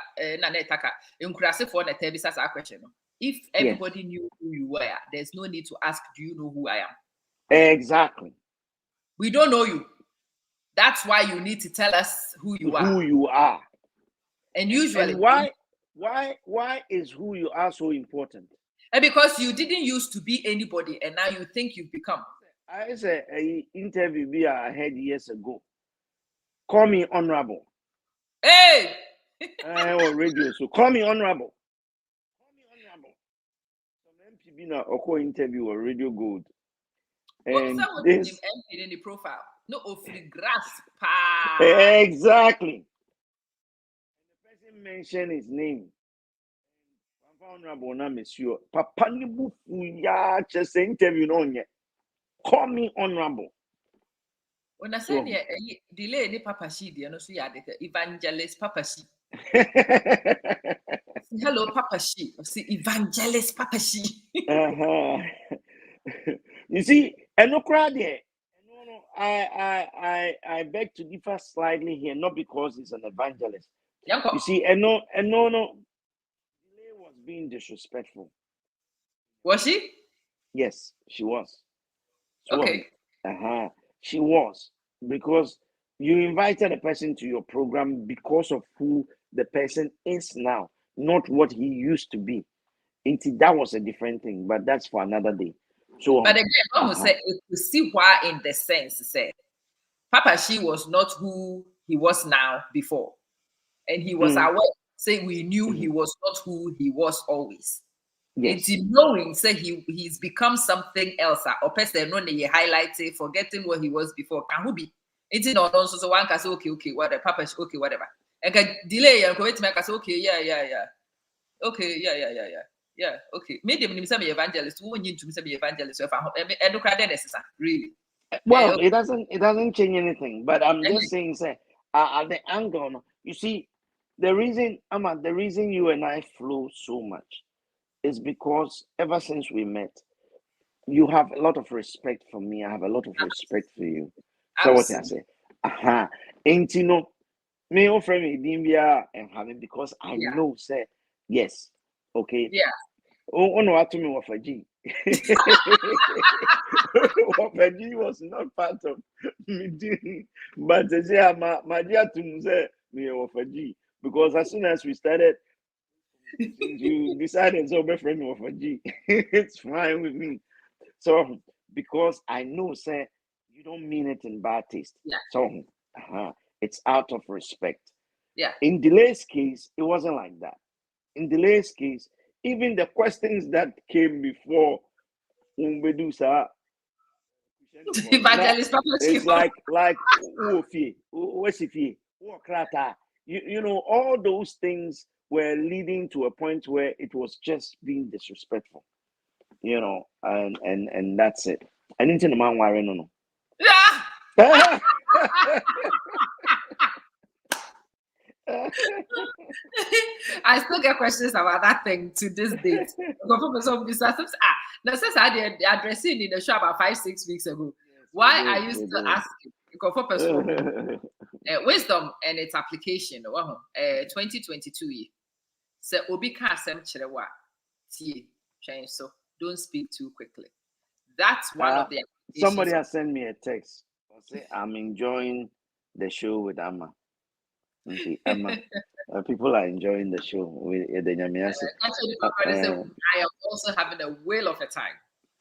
B: Nkurase for the Tebisa question. If everybody knew who you were, there's no need to ask, do you know who I am?
A: Exactly.
B: We don't know you. That's why you need to tell us who you are.
A: Who you are.
B: And usually,
A: and why is who you are so important?
B: And because you didn't used to be anybody, and now you think you've become.
A: I said an interview I had years ago. Call me honorable.
B: Hey!
A: On radio, so call me honorable. Call me honorable. Some MPB now or interview or radio gold.
B: And this MP in the profile. No offering grass.
A: Exactly. And the person mentioned his name. Honorable na monsieur. Papa ni bufu ya just interview no yet. Call me honorable.
B: When I say delay any Papa she, you know, so you evangelist Papa she. Hello, Papa she. See, evangelist Papa she.
A: You see, and no crowd there. No, I beg to differ slightly here, not because he's an evangelist. You see, and no, Delay was being disrespectful.
B: Was she?
A: Yes, she was.
B: Okay.
A: She was, because you invited a person to your program because of who the person is now, not what he used to be. That was a different thing, but that's for another day. So,
B: but again, almost say to see why, in the sense, say Papa she was not who he was now before, and he was aware. Say we knew he was not who he was always. Yes. It's knowing, say he's become something else. Or person no he highlighted, forgetting what he was before. Can who be? It's not also so one can say okay, whatever. Papa okay, whatever. And can delay and go to make us okay, yeah. Okay, yeah. Okay. Maybe when you say evangelist, who need to say evangelist? Really?
A: Well, it doesn't change anything. But I'm just saying, say at the angle, you see, the reason you and I flow so much is because ever since we met, you have a lot of respect for me. I have a lot of respect for you. So what I say? Ain't you know, me offer me Dimbia and having, because I know, say yes, okay.
B: Yeah.
A: Oh no, I told me what G. What G was not part of me doing, but say my dear to say me what G, because as soon as we started, you decided so be friend with G. It's fine with me. So because I know, say you don't mean it in bad taste.
B: Yeah.
A: So it's out of respect.
B: Yeah.
A: In Delay's case, it wasn't like that. In Delay's case, even the questions that came before Umbedusa, it's like you know, all those things were leading to a point where it was just being disrespectful, you know, and that's it. I didn't tell the man why no.
B: Yeah. I still get questions about that thing to this date. Now, since I did addressing in the show about 5-6 weeks ago, why are you still asking? Wisdom and its application. 2022. So obi ka asem chirewa tie so don't speak too quickly. That's one of the
A: somebody has sent me a text. Say I'm enjoying the show with Ama. Ama. People are enjoying the show with the
B: I am also having a whale of a time,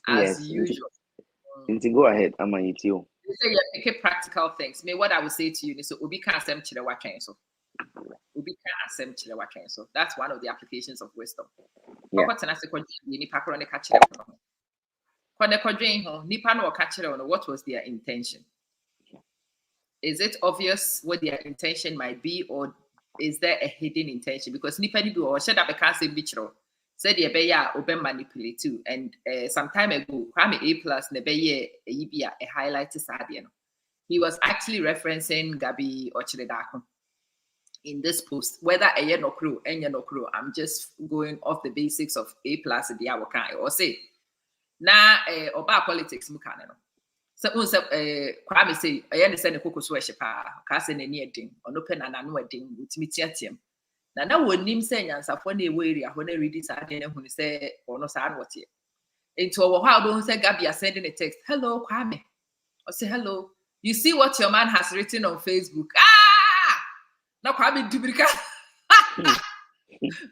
B: as usual.
A: Go ahead, Ama. You
B: say you pick practical things. What I would say to you is so obi ka asem chirewa so. Obi ka asem chirewa so. That's one of the applications of wisdom. What was their intention? Is it obvious what their intention might be, or is there a hidden intention? Because nipa ni bi or share that can't say bichro said the beya open manipulate too. And some time ago, Kwame A+ nebeye a highlight sadiano. He was actually referencing Gabi Ochredako in this post, whether a year no crew, I'm just going off the basics of A+ the Awakai or say na oba politics mu kan no so unse Kwame say ne say ne kokoso ehye pa ka say n'ani edin ono pe na nanu edin utimi tiatiam na wonim say nyansafo na ewo area ho na ready sa ade na hunu say ono sa na wote into owo ha do say Gabby sending a text, hello Kwame, I say hello, you see what your man has written on Facebook. Na Kwame dubrika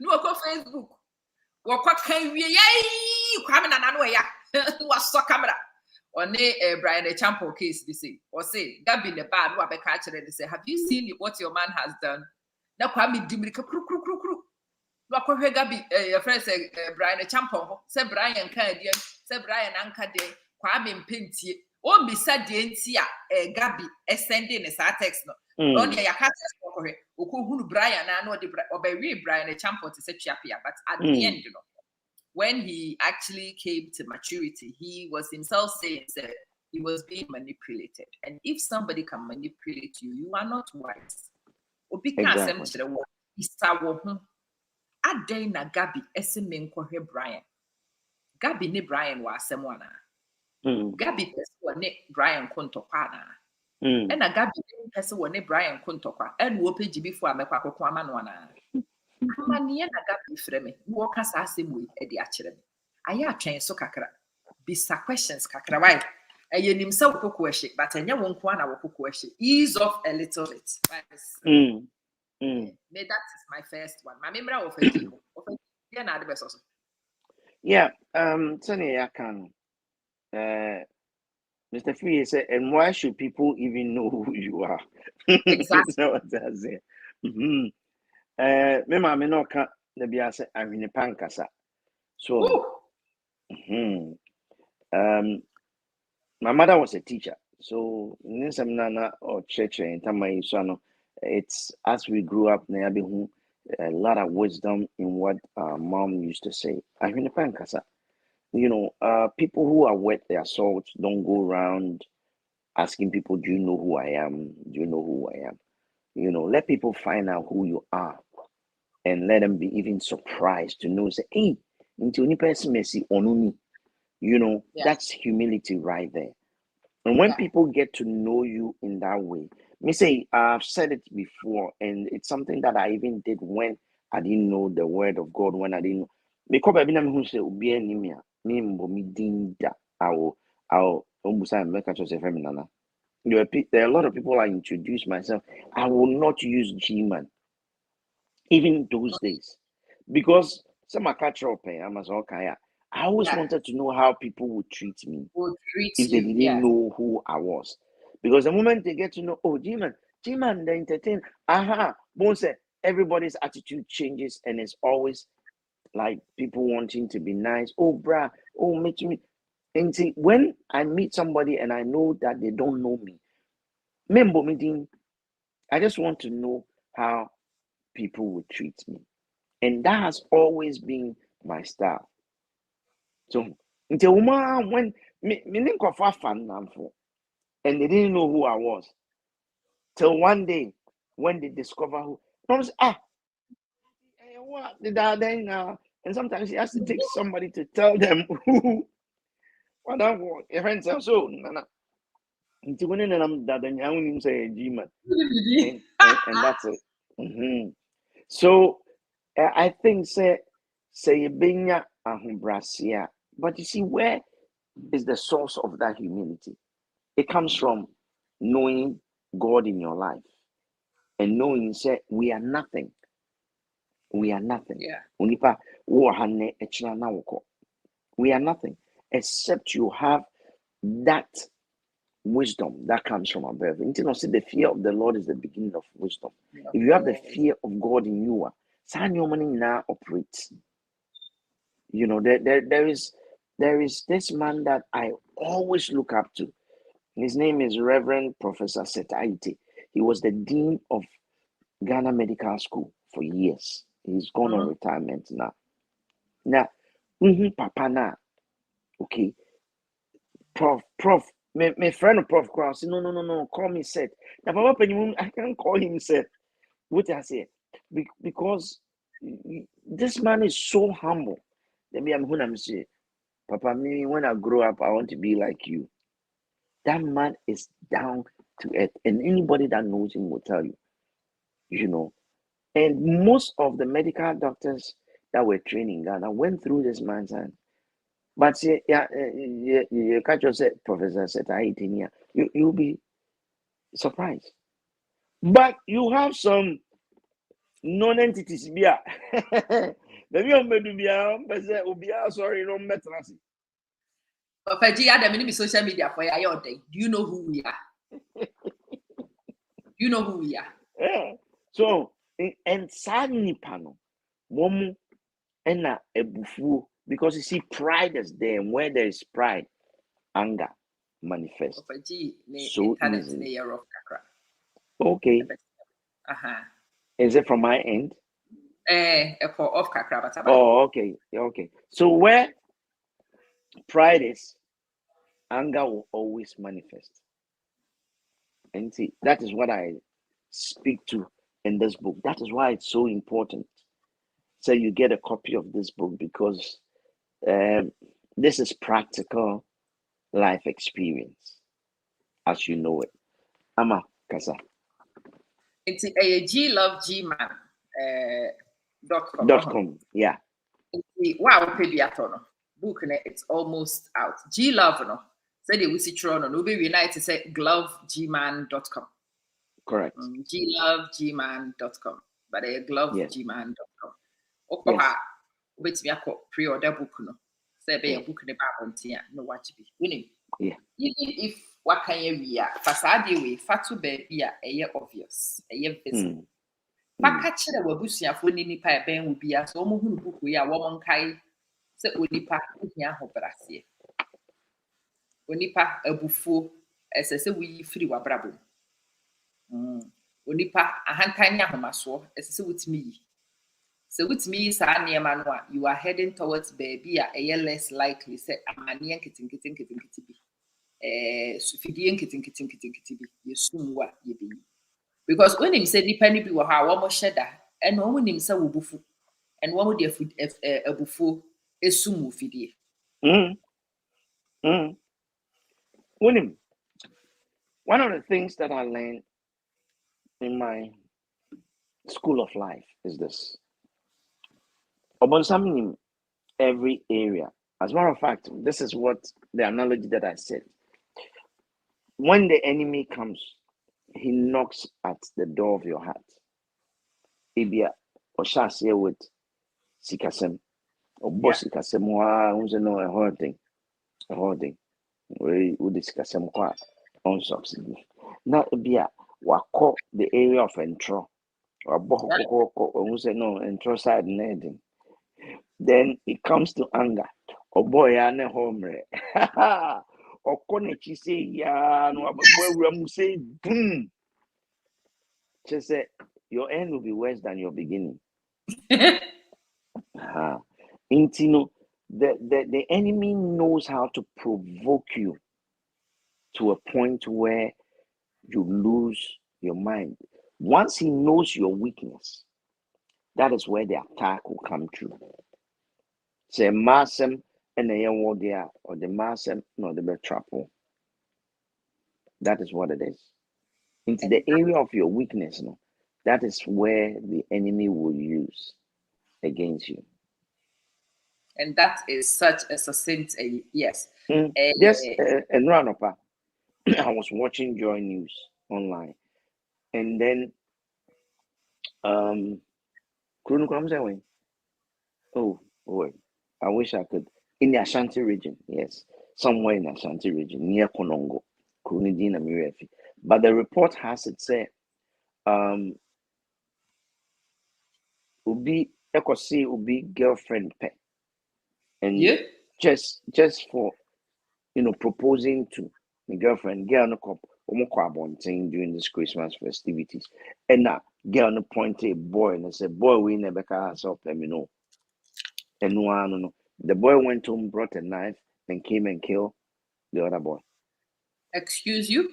B: no ko Facebook wakwa kan wie yai Kwame na nanu ya was so camera on Brian Champo case this say or say Gabby the bad who abeka kire say, have you seen what your man has done? Na Kwame dubrika kru kru kru kru wakwa Gabby your friend say Brian Champo say Brian kan dia say Brian anka de Kwame mpentie o bisa de nti a Gabby sending sa text no on ya ka text ko he okohunu Brian na no de obewi Brian Champo to say chiapia, but at the end, you know, when he actually came to maturity, he was himself saying that he was being manipulated. And if somebody can manipulate you, you are not wise. Exactly. Na Gabby esemenkwohwe Brian. Gabby ne Brian wa asemo na. Gabby pese ne Brian kontokwa na. And a Gabby pese ne Brian kontokwa. And wo page before amekwa kokwa ama no na. Amaniye na Gabby freme. Wo kasa asemo e de akire me. Aya atwen so kakra. Bisa questions kakra why? Eye nim se wo kokwa but enya wo nko na wo kokwa ease off a little bit. That is my first one. My memory of a
A: yeah, Sonny, I can. Mr. Free said, and why should people even know who you are?
B: Exactly.
A: That's what I say. Me, mama, no can the be as I'm in a pancasa. So, my mother was a teacher. So, in some nana or church in Tamayi, it's as we grew up, a lot of wisdom in what mom used to say. I'm in a pancasa. You know, people who are wet their salt don't go around asking people, do you know who I am? Do you know who I am? You know, let people find out who you are and let them be even surprised to know, say, hey, into any person may see onuni. You know, that's humility right there. And when people get to know you in that way, me say, I've said it before, and it's something that I even did when I didn't know the word of God, when I didn't know. Because I didn't say, me dinda, I'll make a choice of feminine. There are a lot of people I introduce myself. I will not use Geeman, even those days, because some are catch up. I always wanted to know how people would treat me if they didn't know who I was. Because the moment they get to know, oh, Geeman, the entertain, Bonse, everybody's attitude changes, and it's always like people wanting to be nice. Oh, brah, oh, meet me. And see, when I meet somebody and I know that they don't know me, I just want to know how people would treat me. And that has always been my style. So until when me and they didn't know who I was. Till one day when they discover who I was, what did I then and sometimes he has to take somebody to tell them who what I want. Your friends are so until when I'm that then I won't even say Geeman. And that's it. So I think say benya ahumbrasia. But you see, where is the source of that humility? It comes from knowing God in your life and knowing say we are nothing. We are nothing. We are nothing except you have that wisdom that comes from above. The fear of the Lord is the beginning of wisdom. If you have the fear of God in you, now operates. You know, there is this man that I always look up to. His name is Reverend Professor Setaite. He was the dean of Ghana Medical School for years. He's gone on retirement now. Now, Papa na, okay, Prof, my friend Prof Cross, no, call me Seth. Now, Papa, I can't call him Seth. What I say? Because this man is so humble. Let me say, Papa, me, when I grow up, I want to be like you. That man is down to earth. And anybody that knows him will tell you, you know. And most of the medical doctors that were training Ghana went through this man's hand. But see, yeah, you catch yourself, Professor said, you'll be surprised. But you have some non-entities. Maybe I'm going to be sorry, no matter.
B: Papa G, Adam, in social media for your day. Do you know who we are? You know who we are.
A: Yeah. So, and sadly, panel, one and a bufu, because you see, pride is there, and where there is pride, anger manifests.
B: Papa G,
A: So
B: easily.
A: Okay. Is it from my end?
B: Off kakra.
A: Oh, okay. Okay. So where pride is, anger will always manifest. And see, that is what I speak to in this book. That is why it's so important. So you get a copy of this book because this is practical life experience as you know it. Ama Kasa.
B: It's a G Love Geeman
A: .com. Yeah.
B: Wow, book it's almost out. G Love no. Say they will see no. No be united say glovegeeman.com.
A: Correct.
B: Glovegeeman.com. But a glovegeeman.com.
A: Yes.
B: Wait me pre-order book no. Say be a book in the Bible no watch be. Winning.
A: Yeah.
B: Even if what can you be fasadi we fatu baby a obvious a visible. Maka kyerɛ w'abusuafo ne nipa ɛbɛn wo bia so wɔn hunu buku yi a wɔn nkae sɛ onipa ohia ahobraseɛ onipa abufuo ɛsɛ sɛ woyi firi w'abrabɔ mu onipa ahantan ne ahomasoɔ ɛsɛ sɛ wotumi yi sɛ wotumi yi saa nneɛma no a you are heading towards baabi a ɛyɛ less likely sɛ amanneɛ nketenkete bi fidie nketenkete bi yɛsum wo a yɛbɛyi. Because when him said nipa ni bi wɔ ha wɔn hyɛ da ɛna wɔn nim sɛ wɔ bufu and wɔn de abufuo esum wɔ fidie.
A: One of the things that I learned in my school of life is this. About something in every area. As a matter of fact, this is what the analogy that I said. When the enemy comes, he knocks at the door of your heart. Ibia or shall with sikasem or boss sikasem who's no a hoarding. We would discuss some quite on subsidy. Now ibia wako the area of entro or boko who's no entro side netting. Then it comes to anger. Oh boy, I know home. Or konechi say ya no boy say boom. She said your end will be worse than your beginning. Intino, the enemy knows how to provoke you to a point where you lose your mind. Once he knows your weakness, that is where the attack will come true. Say massem and the young word there or the massem no the betrapo. That is what it is. Into the area of your weakness, no, that is where the enemy will use against you.
B: And that is such a succinct yes.
A: Yes, and run up. I was watching Joy News online, and then Kuru comes away. Oh boy, I wish I could in the Ashanti region. Yes, somewhere in the Ashanti region near Konongo, Kurunidina Mirefi. But the report has it say, Ubi Ekosi Ubi girlfriend pet, and just for proposing to the girlfriend, girl no cop during this Christmas festivities, and now girl no point a boy and I said, boy, we never can help them, and no. The boy went home, brought a knife, and came and killed the other boy.
B: Excuse you?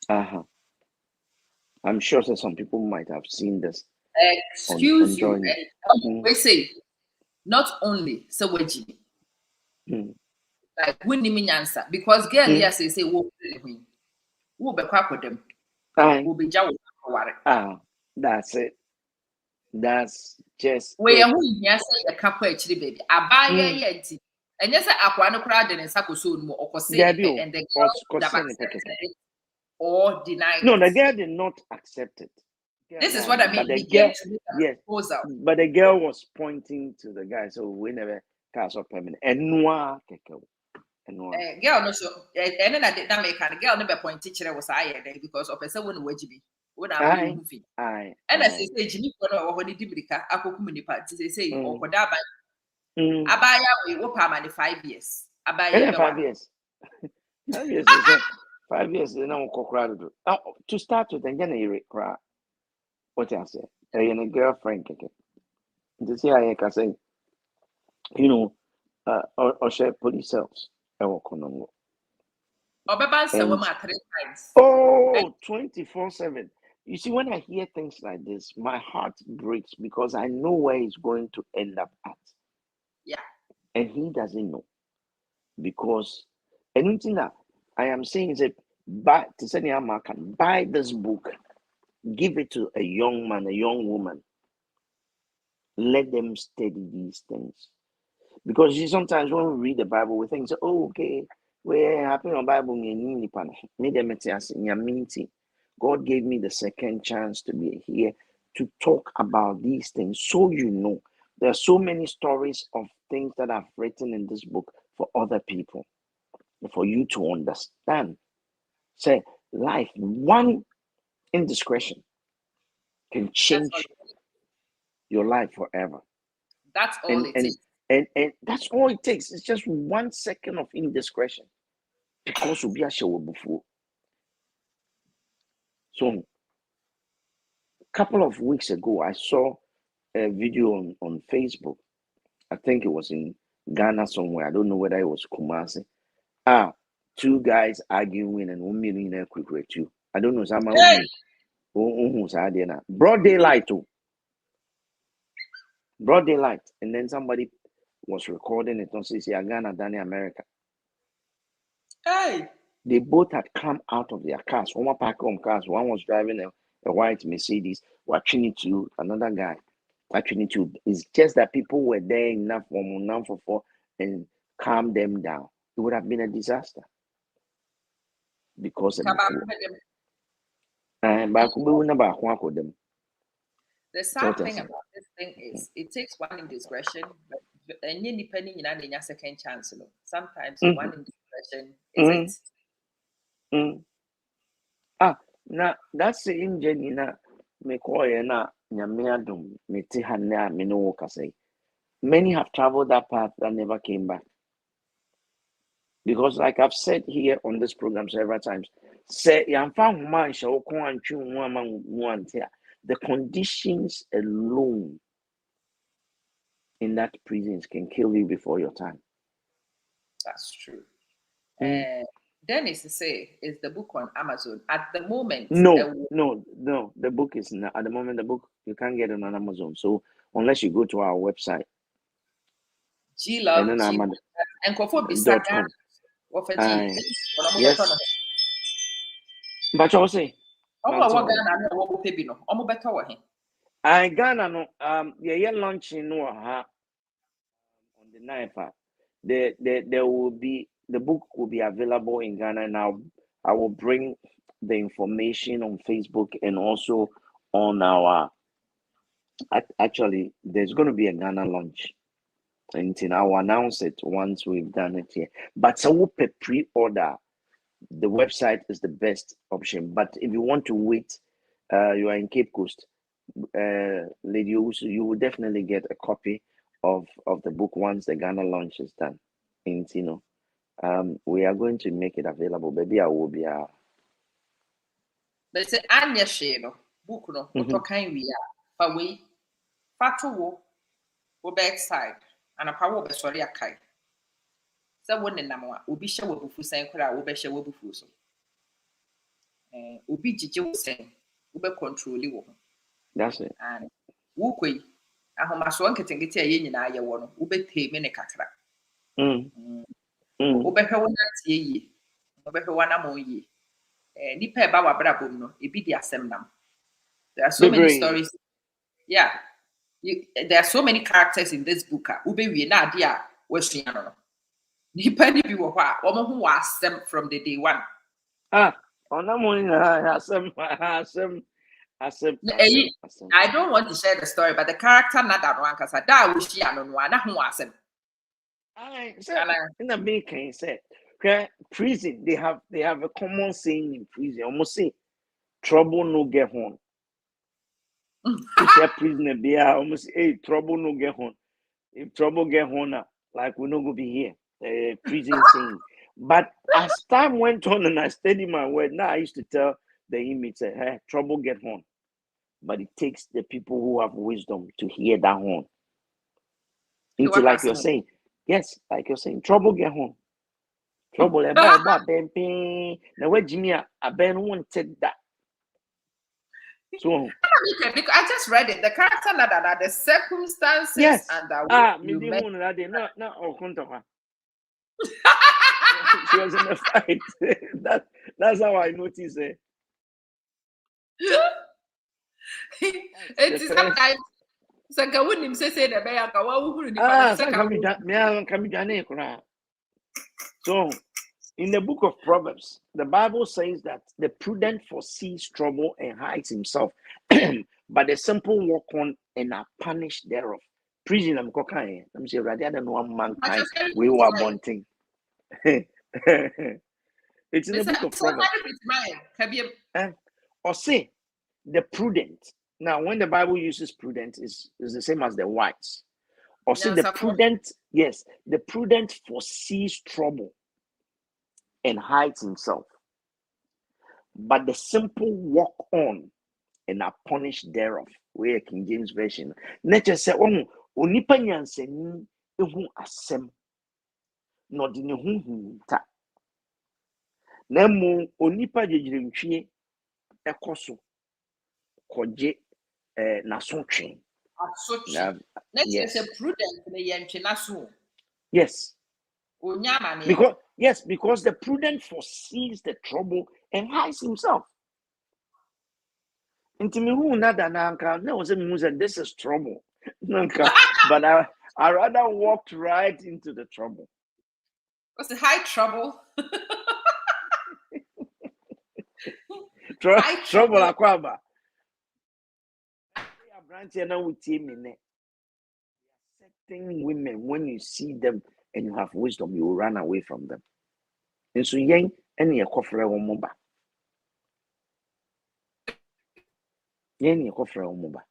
A: I'm sure that some people might have seen this.
B: Excuse you. We say not only Sawaji. like when you answer because girl yes say wo be kwa them will be jaw
A: that's it. That's just
B: we
A: it.
B: who hia say the couple actually baby abaya yenti and yes akwa no kra de nsa koso no okose and the girl have accepted it or denied
A: no,
B: it.
A: the girl did not accept it.
B: This is what I mean.
A: But the
B: He
A: girl,
B: came to me with a proposal.
A: but the girl was pointing to the guy, so we never cast up permanent. And noir,
B: girl no so and then I did not make a girl never point teacher was I because of a seven wajibi when I will movie. And I say Jimmy for no when dibrika akokumuni party say or kodaba abaya we wo permanent 5 years. Abaya
A: 5 years. 5 years is 5 years is now to start with and then cry. What I say? A girlfriend to see I can say, you know, or share police cells. And,
B: 3 times.
A: Oh, 24/7. You see, when I hear things like this, my heart breaks because I know where he's going to end up at.
B: Yeah.
A: And he doesn't know. Because anything that I am saying is that buy this book, give it to a young man, a young woman. Let them study these things. Because you see, sometimes when we read the Bible, we think, oh, okay, we're happy on Bible. God gave me the second chance to be here to talk about these things. So you know, there are so many stories of things that I've written in this book for other people, for you to understand. Say, life, one indiscretion can change your life forever.
B: That's all it takes.
A: And that's all it takes. It's just 1 second of indiscretion. Because we'll be a show before. So, a couple of weeks ago, I saw a video on Facebook. I think it was in Ghana somewhere. I don't know whether it was Kumasi. Two guys arguing and 1 millionaire quick rate you. I don't know. Broad daylight too. Broad daylight. And then somebody was recording it on CC Ghana, Danny America.
B: Hey.
A: They both had come out of their cars. One parked on cars. One was driving a white Mercedes, watching it to another guy. Watching it to. It's just that people were there enough for and calm them down. It would have been a disaster. Because of the
B: sad thing about this thing is it takes one indiscretion, but any depending in a second chance. Sometimes one indiscretion is it.
A: Now that's the engine na me call na nyame adom me ti ha na me no ka say. Many have traveled that path that never came back. Because like I've said here on this program several times, say the conditions alone in that prisons can kill you before your time.
B: That's true. Dennis to say is the book on Amazon at the moment.
A: No. The book is not at the moment. The book you can't get it on Amazon. So unless you go to our website,
B: Geeman and
A: .com. Yes. But I say, I Ghana no yeah launching no on the 9th. There will be the book will be available in Ghana now. I will bring the information on Facebook and also on our. Actually, there's going to be a Ghana launch, and I'll announce it once we've done it here. But so pre-order. The website is the best option. But if you want to wait, you are in Cape Coast, Lady Usu, you will definitely get a copy of the book once the Ghana launch is done. And we are going to make it available. Maybe I will be
B: But say Anya Shano, book no, what kind we are. But we fatu wo backside and a power be sorry a kai. So one in Nama, Ubi show bufu saying kura, Ube show bufu so. Ubi Jiju saying, Ube control you.
A: That's it.
B: And Wukui, I have my swan getting it a yin in Aya one, Ube pay many catra. Wobɛhwɛ wo nanteɛ yie. Wobɛhwɛ w'anammɔ yie. Nipa ɛba w'abrabɔ mu no, ebi di asɛm nam. There are so many stories. Yeah. There are so many characters in this book. Wobɛwie na ade a wɔasua no no. Nipa ni bi wɔ hɔ a wɔn ho wɔ asɛm from the day one. I don't want to share the story, but the character not that one because that was she and one who was him.
A: In the making say prison, they have a common saying in prison. Almost say trouble no get home. If you're prisoner be almost trouble no get home. If trouble get home, like we're not gonna be here. Prison saying. But as time went on and I studied my word, now I used to tell the inmates, hey, trouble get home. But it takes the people who have wisdom to hear that horn. It's like you're saying, yes, like you're saying, trouble get home. Trouble, now where Jimmy, I ben wanted that. So
B: I just read it. The character that the circumstances
A: yes.
B: and that
A: you met. Not she was in a fight. That's how I noticed it.
B: It is sometimes Sanka wouldn't say the bear.
A: So in the book of Proverbs, the Bible says that the prudent foresees trouble and hides himself, but the simple walk on and are punished thereof. Prison I'm cocaine. I'm saying rather than one mankind we were wanting. It's in the book of Proverbs. Or say the prudent. Now, when the Bible uses prudent, is the same as the wise. Or say the prudent, yes, the prudent foresees trouble and hides himself, but the simple walk on and are punished thereof. Where King James Version. Nature say, oh, onipa nyansani ehu asem. No di ne hu ta. Na mu onipa jejirentwie ekoso koje nasotwe.
B: Yes. Prudent.
A: Yes. Because the prudent foresees the trouble and hides himself. This is trouble. But I rather walked right into the trouble.
B: Was it high trouble?
A: Trouble akwaba. Certain women, when you see them and you have wisdom, you will run away from them. And so yen any a coffre omoba. Yen a coffre omoba.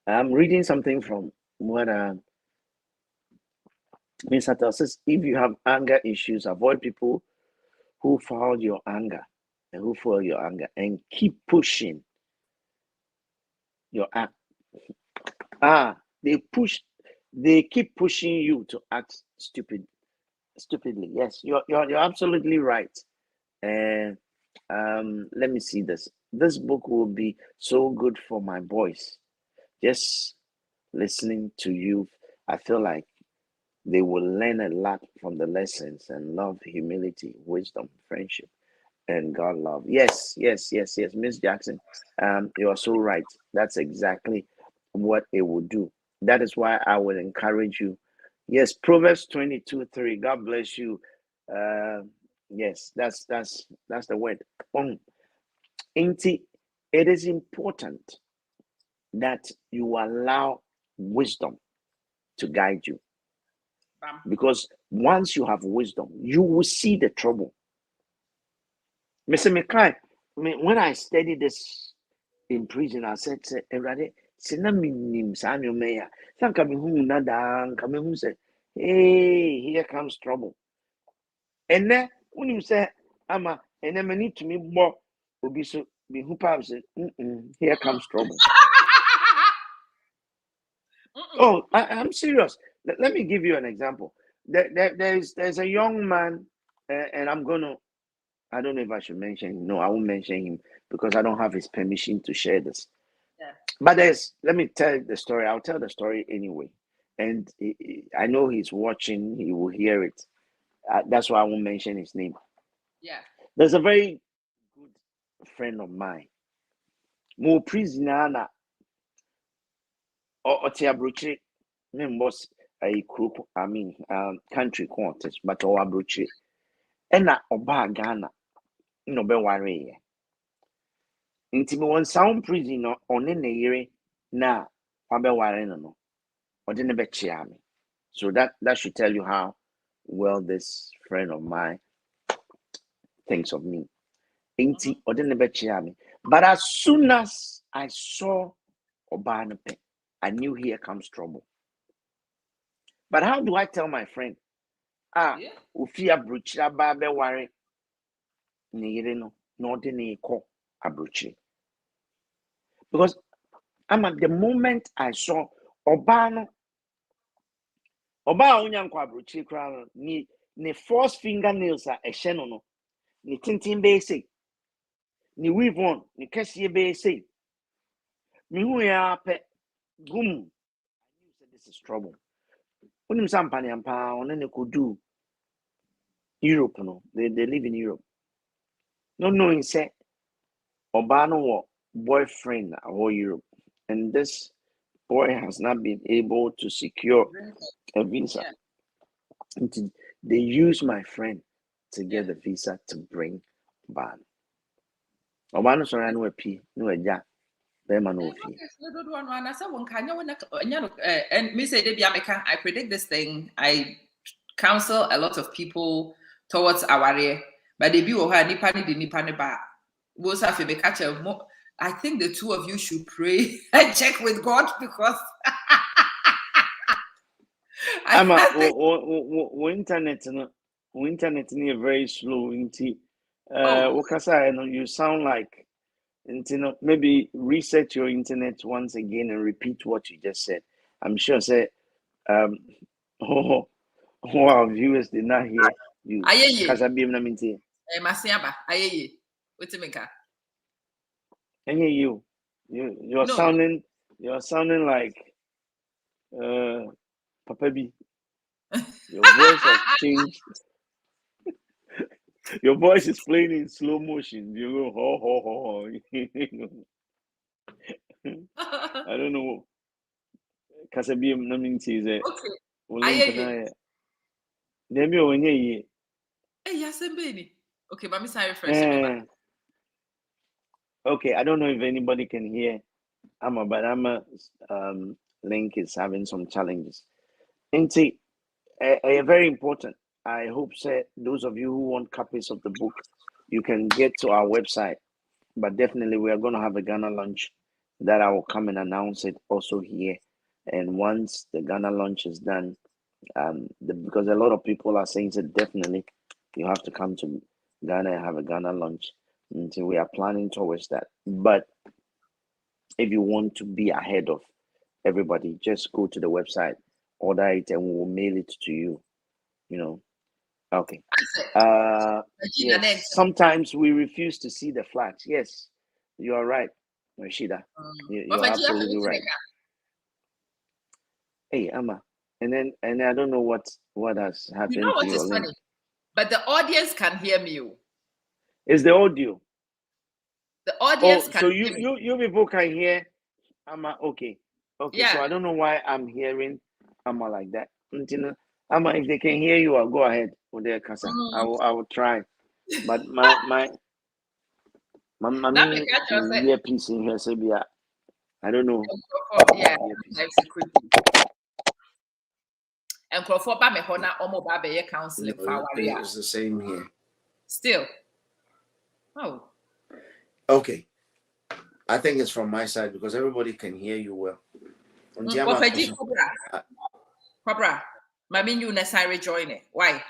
A: I'm reading something from what Mr. Tel says. If you have anger issues, avoid people who fuel your anger and keep pushing your act. They keep pushing you to act stupidly. Yes, you're absolutely right. And let me see this. This book will be so good for my boys. Just listening to you, I feel like they will learn a lot from the lessons and love, humility, wisdom, friendship, and God love. Yes, Miss Jackson. You are so right. That's exactly what it will do. That is why I would encourage you. Yes, Proverbs 22:3. God bless you. Yes, that's the word. It is important that you allow wisdom to guide you. Because once you have wisdom, you will see the trouble. Mr. McKay, when I studied this in prison, I said, hey, here comes trouble. And then when you say, Ama, and then I need to me more, here comes trouble. Oh, I'm serious. Let me give you an example. There's a young man, and I don't know if I should mention him. No, I won't mention him because I don't have his permission to share this. But let me tell the story. I'll tell the story anyway. And I know he's watching, he will hear it. That's why I won't mention his name.
B: Yeah.
A: There's a very good friend of mine. More prisoner or Tiabruchi, boss a group, country quarters, but or Abruchi. And Oba Ghana, no be worry. Nti me won sound prison no one na yere na wabɛware no ɔde ne bɛkyea me. So that should tell you how well this friend of mine thinks of me. Nti ɔde ne bɛkyea me. But as soon as I saw ɔbaa no pɛ, I knew here comes trouble. But how do I tell my friend? Ofi abrokyire aba bɛware ne yere no na ɔde ne kɔ abrokyire. Because I'm at the moment I saw ɔbaa onyankwa abrokyire kra no ne false fingernails a ɛhyɛ no no ne tintin bɛyɛ ne weave on ne kɛseɛ bɛyɛ sei mehu ya pɛ gum. I knew this is trouble. Wonim sɛ mpaneampa ɔne ne kɔdu Europe no they live in Europe, not knowing say ɔbaa no wɔ boyfriend wɔ Europe, and this boy has not been able to secure a visa. Yeah. They use my friend to get the visa to bring ɔbaa no. Ɔbaa no sɔrɔ no pii no agya bɛrima no ofie.
B: And me say I predict this thing. I counsel a lot of people towards aware, but they be nipa ni di nipa ni ba. I think the two of you should pray and check with God because
A: internet is very slow. You sound like, maybe reset your internet once again and repeat what you just said. I'm sure say our viewers did not hear you. You're sounding like Papa B. Your voice has changed. Your voice is playing in slow motion. You go ho ho ho. I don't know. Kasabi naminti is it. Okay.
B: Okay, but Miss refresh.
A: Okay, I don't know if anybody can hear Ama, but Ama link is having some challenges. Inti, very important. I hope those of you who want copies of the book, you can get to our website. But definitely, we are going to have a Ghana launch that I will come and announce it also here. And once the Ghana launch is done, because a lot of people are saying that definitely you have to come to Ghana and have a Ghana launch. Until we are planning towards that. But if you want to be ahead of everybody, just go to the website, order it, and we will mail it to you. Okay. Yes. Sometimes we refuse to see the flags. Yes, you are right, Rashida. You're absolutely right. Hey, Ama, and I don't know what has happened.
B: You know what
A: to
B: is funny? But the audience can hear me.
A: Is the audio?
B: The audience can
A: so
B: hear me.
A: you people can hear Ama. Okay. Yeah. So I don't know why I'm hearing Ama like that. Ama, if they can hear you, I'll go ahead with their casa. I will try. But my earpiece in here, Sabia. I don't know.
B: Yeah, and Crawford ba me hona omo ba be counseling for
A: it's the same here.
B: Still. Oh.
A: Okay. I think it's from my side because everybody can hear you well.
B: Cobra, Mami, you necessarily join it. Why?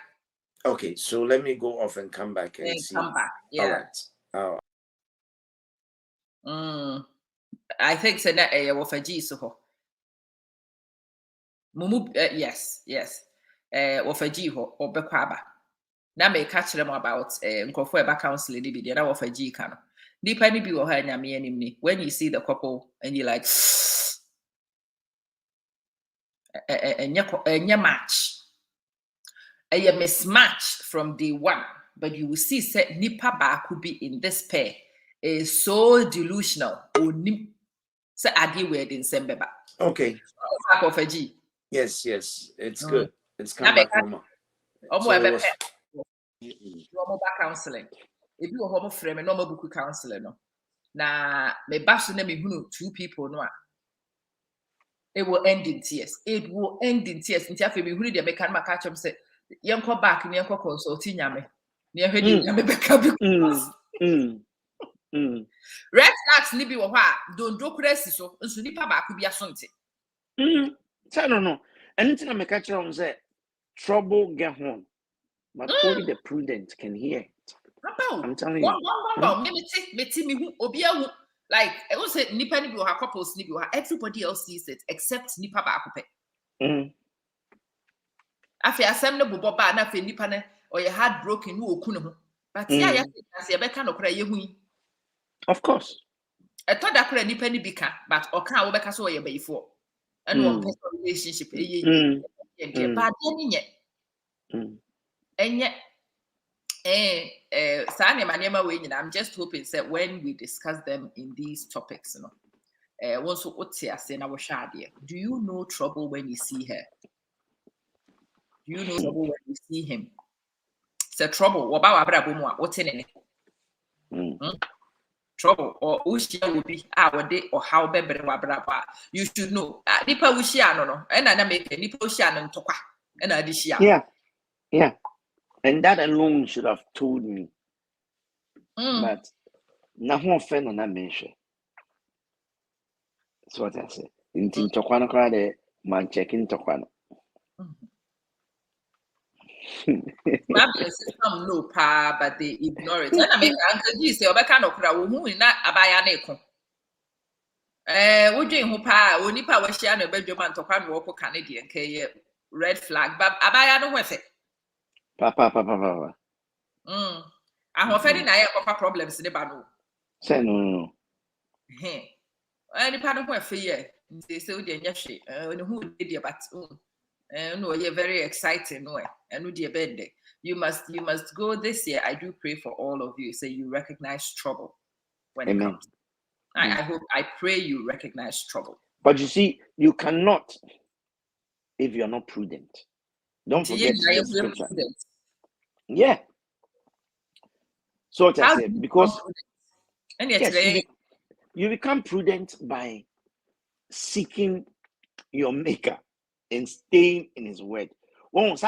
A: Okay, so let me go off and come back and see.
B: Come back. Yeah.
A: All
B: right. I think so that Wafaji so. Mumu yes. Wafaji ho or Bekwaba. Now may catch them about Nkofo eba counseling be there Wafaji kano. Depending on her nyame when you see the couple and you're like a match, a mismatch from day one, but you will see say nipa ba could be in this pair is so delusional. Say adi word in Sembeba.
A: Okay.
B: Of a G.
A: Yes, it's good. It's come back home.
B: Normal counseling. If you are home frame and normal book counselor, no. Na me basu na me hunu 2 people no. It will end in tears. It will end in tears. Nti afi me hunu de make can catch him say yenko back ni yenko consult nyame. Ni ehwe nyame beka because red flags ni bi wo ha don do kurasi so nso nipa ba ku bi asonte.
A: Say no. Anything I make catch on say trouble get home. But only the prudent can hear it. I'm telling you.
B: Like I was say nipa ni bi wo ha couples ni bi wo ha everybody else sees it except nipa ba ku pe. Afi asem no bobo ba na fe nipa ne or your heart broken no oku ne ho. But ya say beka no kra ye hu.
A: Of course.
B: I thought that kra nipa ni bi ka but o kan wo beka so ye bayifo. And one personal relationship but then and yet I'm just hoping that when we discuss them in these topics, do you know trouble when you see her? Do you know trouble when you see him? It's a trouble. What's in it? Trouble or ushia will be our day or how bebre wabraba. You should know. Nipa ushia no, and I make a nipa ushia and toka and adishia.
A: Yeah. And that alone should have told me. But na ho offend on that mention. That's what I say. In Tokwana crowd, man checking Tokwana.
B: Maybe some no pa, but they ignore it. And I make Uncle G say, Obeka no kra, who in that abaya neko. Would you who pa, Onipa was sharing a bedroom and Tokwan walk Canadian, red flag, but abaya no with it.
A: Papa.
B: I'm offending I have problems in the banu.
A: Say no.
B: Hey, any part of my fear. They say, who did you but no, you're very exciting, no, and with your bed. You must go this year. I do pray for all of you. Say you recognize trouble when it comes. I pray you recognize trouble.
A: But you see, you cannot if you're not prudent. Don't forget the scripture. Yeah. So what I said, because yes, you become prudent by seeking your maker and staying in his word. And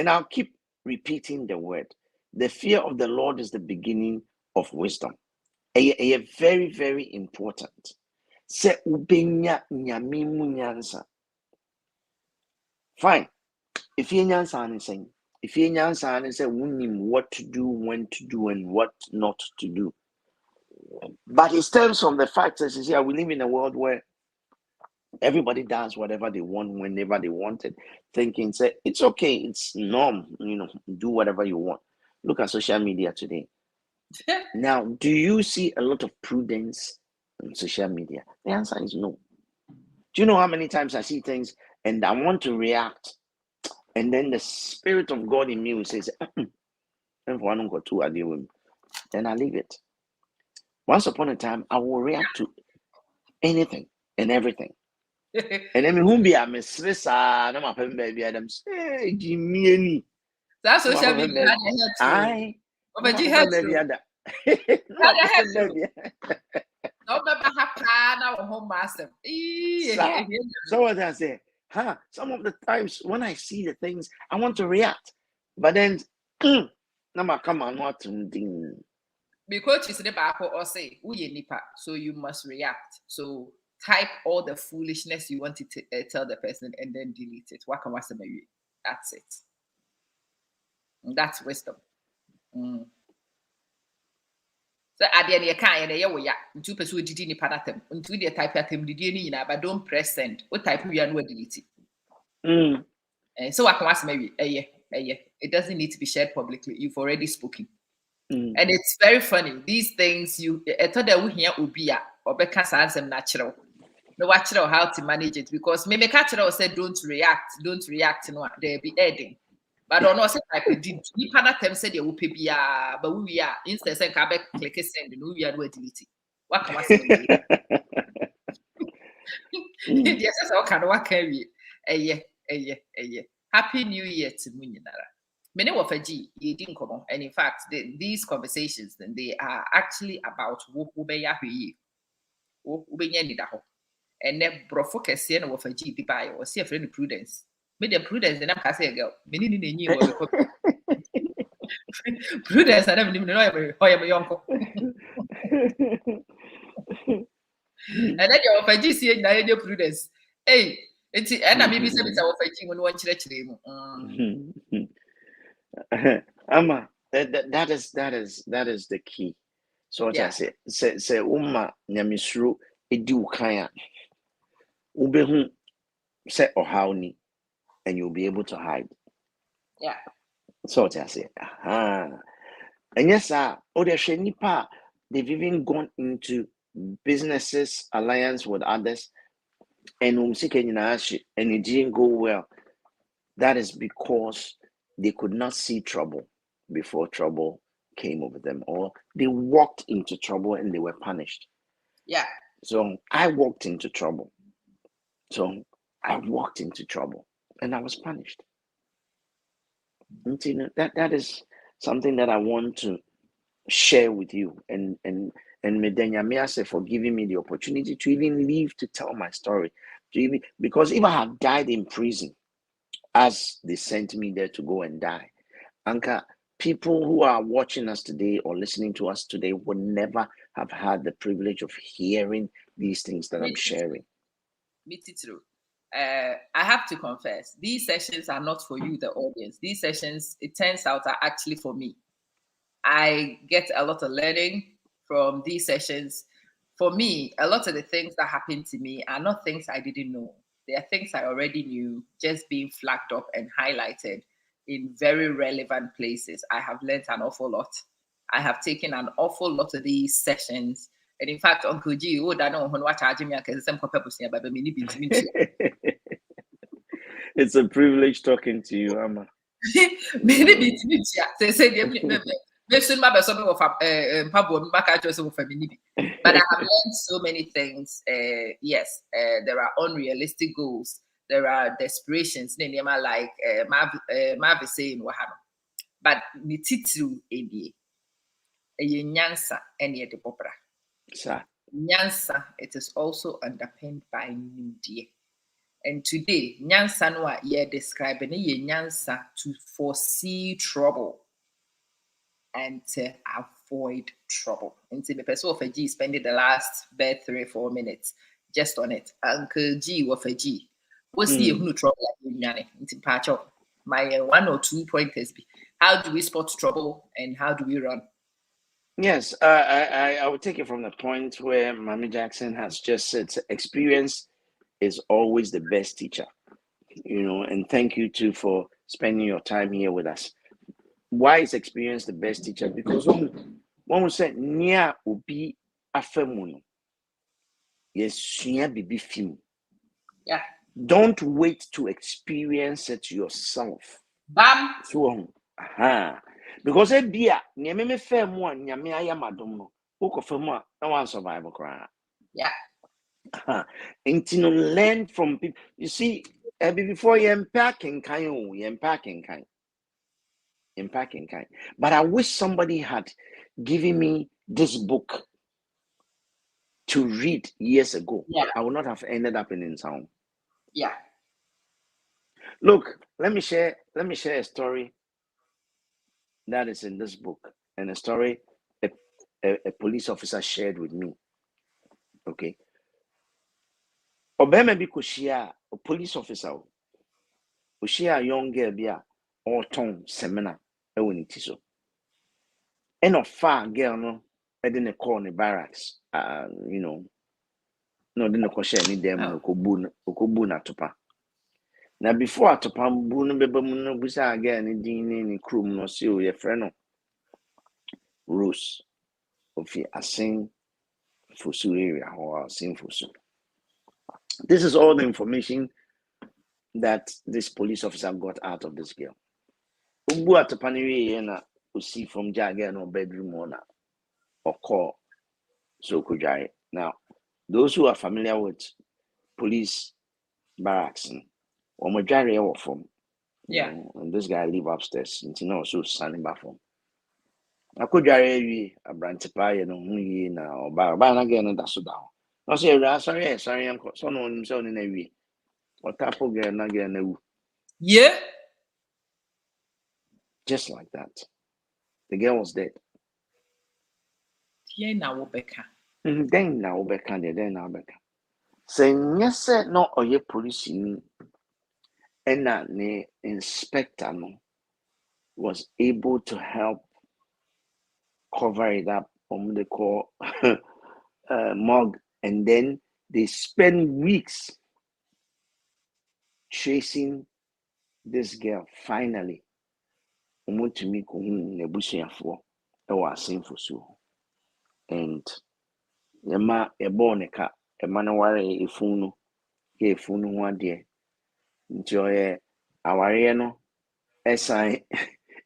A: I'll keep repeating the word. The fear of the Lord is the beginning of wisdom. Very, very important. Fine. If you anything, if you say what to do, when to do, and what not to do. But it stems from the fact that we live in a world where everybody does whatever they want whenever they want it, thinking say it's okay, it's norm, do whatever you want. Look at social media today. Now, do you see a lot of prudence on social media? The answer is no. Do you know how many times I see things and I want to react, and then the Spirit of God in me will say, then I leave it. Once upon a time, I will react to anything and everything. And then who be a mistress? No, my baby Adam say, Jimmy.
B: That's social media.
A: I.
B: But you had to. No, home master.
A: So what I say, some of the times when I see the things, I want to react, but then, come on, what to
B: because you see the back or say, nipa, so you must react. So type all the foolishness you want to tell the person and then delete it. That's it. And that's wisdom. So at the end you can't two person did nipa datem until the type at him did but don't press send. What type you are no delete it. And so it doesn't need to be shared publicly. You've already spoken. And it's very funny. These things I thought that we hear ubia or beka sansem natural. No watch how to manage it because me catch said don't react, no there be adding. But on us I did ni pana them said you will pay but we are instead say ka click send no we are do delete. What can I say? Yes, so can what carry. Happy New Year to Muninara. Many of a G, you didn't come on. And in fact, these conversations, then they are actually about Ubeya Ubenya Nidaho. And then Brofocus here of a G by or see a friend of Prudence. Made a Prudence, and I'm say girl. Many knew Prudence, I never even know I am a uncle. And then your of a G see your Prudence. Hey, and I maybe say it's our fighting when one church name.
A: Ama, that is the key. So what I say umma nyamisru edi ukaya ubehu say ohauni and you'll be able to hide.
B: Yeah.
A: So what I say. And yes, nipa, they've even gone into businesses, alliance with others, and and it didn't go well. That is because they could not see trouble before trouble came over them, or they walked into trouble and they were punished.
B: Yeah.
A: So I walked into trouble. And I was punished. And, that is something that I want to share with you, and Medenya for giving me the opportunity to even live to tell my story. Because if I had died in prison, as they sent me there to go and die, Anka, people who are watching us today or listening to us today would never have had the privilege of hearing these things that I'm sharing.
B: Me too. I have to confess, these sessions are not for you, the audience. These sessions, it turns out, are actually for me. I get a lot of learning from these sessions. For me, a lot of the things that happened to me are not things I didn't know. They are things I already knew, just being flagged up and highlighted in very relevant places. I have learned an awful lot. I have taken an awful lot of these sessions. And in fact, Uncle G, I know when watch me because some
A: It's a privilege talking to you, Ama.
B: But I have learned so many things. Yes, there are unrealistic goals. There are desperations. Like Marv is saying, but nititu edi nyansa eni edi popra. Nyansa, it is also underpinned by nimdie. And today, nyansa no ye describing ye nyansa to foresee trouble and to avoid trouble. And so the person of a G spending the last 3-4 minutes just on it. Uncle G of a G. What's the who trouble like you into patch up? My 1 or 2 pointers be how do we spot trouble and how do we run?
A: Yes, I will take it from the point where Mami Jackson has just said experience is always the best teacher. And thank you too for spending your time here with us. Why is experience the best teacher? Because one will say nia ubi afemuno. Yes, bibi film.
B: Yeah.
A: Don't wait to experience it yourself.
B: Bam.
A: So, because it be a nyame fair mo nyame ayamadom no. Woko fair mo na wan survive cry.
B: Yeah.
A: And to learn from people. You see, before you unpacking kind. But I wish somebody had given me this book to read years ago.
B: Yeah.
A: I would not have ended up in town.
B: Yeah.
A: Look, let me share a story that is in this book, and a story a police officer shared with me. Okay. Obema bi koshia a police officer. Oshia young girl bia or ton seminar e so. And of far girl no I didn't call in the barracks. No didn't ko share ni dem no okobu na topa. Now before atopa bu no beba mu no busa girl ni din ni krum no si o ye frɛ no Rose of Asin Fusu area or Asin Fusu. This is all the information that this police officer got out of this girl. Ubu atapani na usi from Jaga no bedroom or call so kujai. Now, those who are familiar with police barracks, or from and this guy live upstairs. Until now, so standing back from. I could jarry a branch pie and only now, but again, and that's so down. I say, sorry, I'm son on himself in a way. Or tap again, again,
B: yeah.
A: Just like that. The girl was dead.
B: Yeah, now Becca.
A: Then now, Becca, then now, Becca. Saying, yes, sir, no, or your police and that the inspector was able to help cover it up on the call mug, and then they spend weeks chasing this girl. Finally, to me and Emma a bonica, a manaware a funu, a funu one dear. Enjoy our no, SI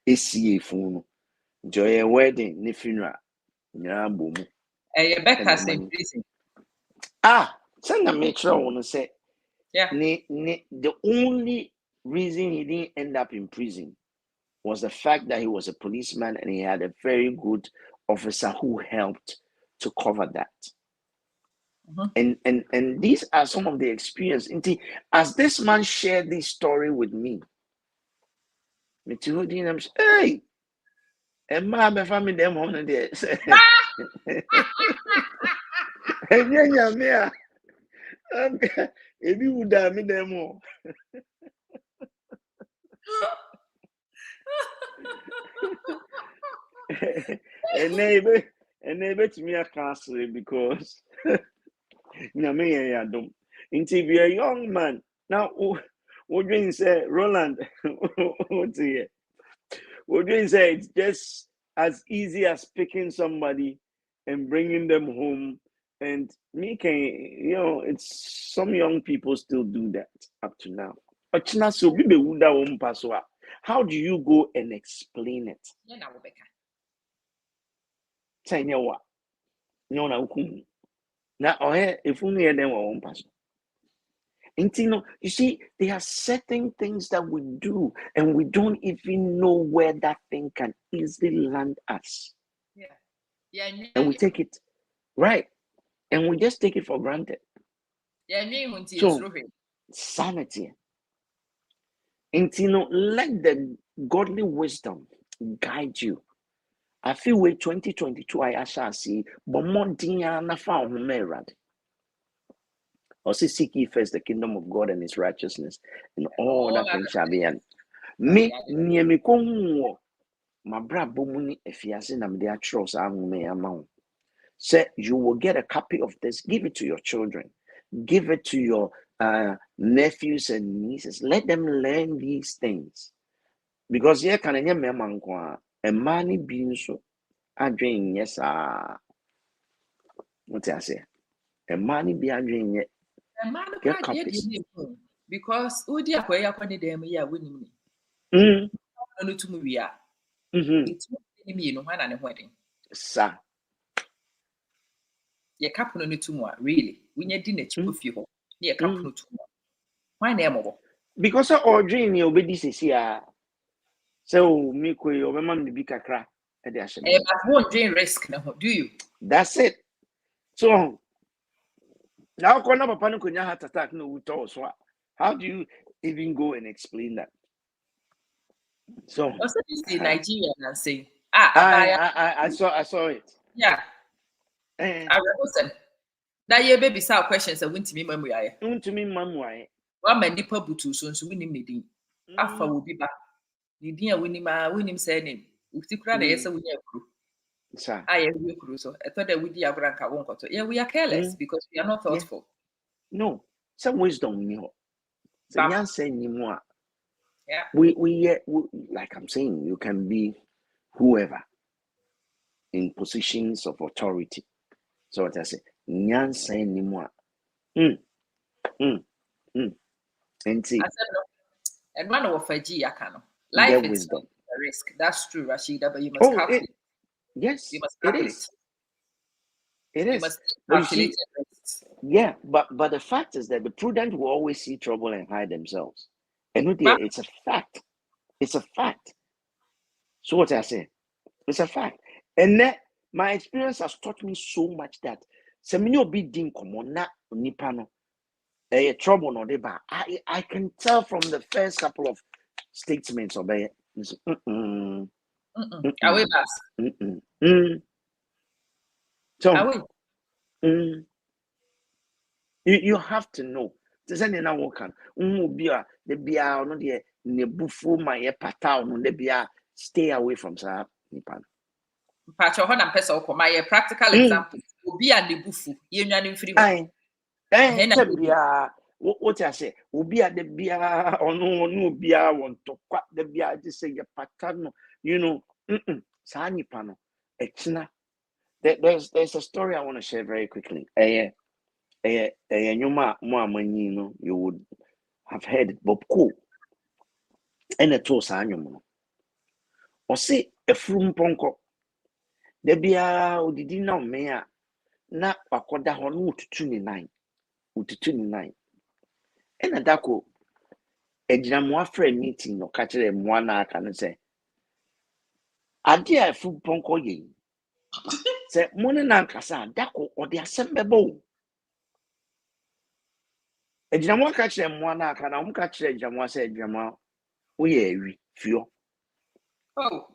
A: AC funu. Enjoy a wedding, ni funeral. Boom.
B: Becca's in prison.
A: Send a mature want to say.
B: Yeah.
A: The only reason he didn't end up in prison was the fact that he was a policeman and he had a very good officer who helped to cover that. And these are some of the experience. As this man shared this story with me, hey, and my family them on there. If you would have me them all. And neighbor to me a cancel because if you're a young man now, what do you say, Roland? What's here? What do you say? It's just as easy as picking somebody and bringing them home. And it's some young people still do that up to now. How do you go and explain it? Say what? No, now, if we hear them, won't pass. You see, there are certain things that we do, and we don't even know where that thing can easily land us.
B: Yeah.
A: And we take it, right? And we just take it for granted. So, sanity. Let the godly wisdom guide you. I feel with 2022, I shall see, but more na found married. Also, seek ye first the kingdom of God and his righteousness, and all that things shall be added. Me, me konwo, my brabo muni efiase na mde atros ahume amount. Say you will get a copy of this, give it to your children, give it to your nephews and nieces. Let them learn these things. Because here can any man kwa a money being so adwin yes what I say? A money be adwin yet. Get copies.
B: Because Udi akwaya kwani dem ya winni. No to me we are. It's me no one and wedding.
A: Sir.
B: Ye kapuno no to mo really. We nye dinner to fi ho. Ye kapuno to mo. Why name?
A: Because our dream you obedi sisi so me ko yo be man bi kakra e de ahye.
B: But won't dream risk na do you?
A: That's it. So now corner papa no konya heart attack no we talk so how do you even go and explain that? So
B: also this in Nigeria and say
A: I saw it.
B: Yeah. I represent that ye baby saw questions that went to me memory aye.
A: To me mamu aye.
B: One man nipa butu so winning me din. Afa will be back. The dear winning say name. Utikra na yesa we kru.
A: Sir.
B: I we kru so. I thought that we dia branca won't go. Yeah, we are careless because we are not thoughtful.
A: No, some wisdom ni ho. So yan say ni mo.
B: Yeah.
A: We like I'm saying, you can be whoever. in positions of authority. So what I say, nyansa anymore. And see,
B: and one of a G akano.
A: Get
B: Life is
A: wisdom.
B: a risk. That's true, Rashida, but you must calculate.
A: Yes,
B: You must
A: it
B: calculate.
A: is. It
B: You
A: is.
B: must
A: But you
B: calculate
A: see,
B: the risks.
A: yeah, but the fact is that the prudent will always see trouble and hide themselves. And it's a fact. It's a fact. So what I say, it's a fact. And that my experience has taught me so much that semini obi din komo na nipa no trouble no dey ba. I can tell from the first couple of statements of it.
B: Away pass.
A: So you have to know. There's any now can the bia no de nebufu my pata no de bia stay away from sa nipa.
B: Pacho ho na pesa okoma practical example. Obi a nebufu ye nwane mfiri ho.
A: Bia what I say obi a de bia ono bia won to kwa de bia just say your pata no sa nipa no ekina. There's a story I want to share very quickly. You would have heard it, Bob Cool. And a toss annual. Or say a frum ponko. There be a did know me na wakoda honu to 29. To 29. And a dako a jamwa friend meeting or catch them one I can say. I dear frum ponko ye. Say Mona Casa, dako or the assemble. A jamwa catch them one I can catch a jamwa said jamwa. We feel.
B: Oh.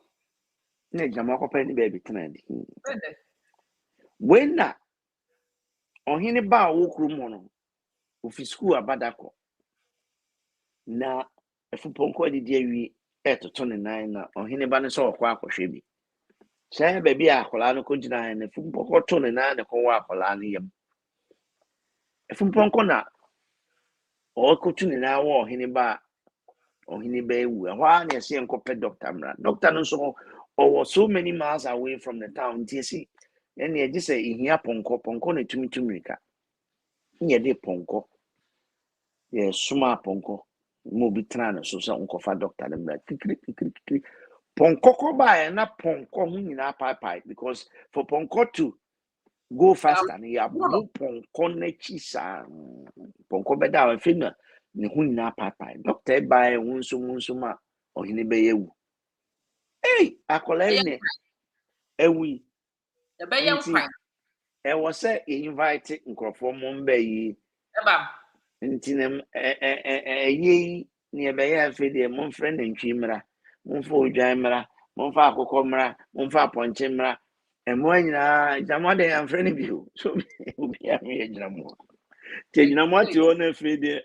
A: Ne jamwa kopeni baby tonight. When na ohini ba wokru mu no ofi school abadako na efuponko didi awi etoto ne nan na ohini ba ne so okwa akohwe bi sai ba bi akola no kogina na efuponko to ne nan ne ko wa akola no yam efuponko na okotu ne nan wa ohini ba ewu ehwa na ese enkope doctor mra doctor no so was so many miles away from the town tisi and ye just say ihia ponko na tumitumrika nye de ponko ye suma ponko mo bi tana so so unkofa doctor dem la kikiri ponko ko ba na ponko hu nyina pai because for ponko to go faster na ya bo ponko na chisa ponko be da afi na ne hu nyina pai doctor ba wonso ma ohine be yewu akola ne ewi
B: the bayan fine
A: e was say invite nkrofo mo mba yi ntinam ye ni ebe ya afi de mo friend ntwi mra mo fa odwan mra mo fa akokọ mra mo fa ponche mra emo nyina jamo de am friend bi so obi am ye gyina mo te gyina mo ati o na afi de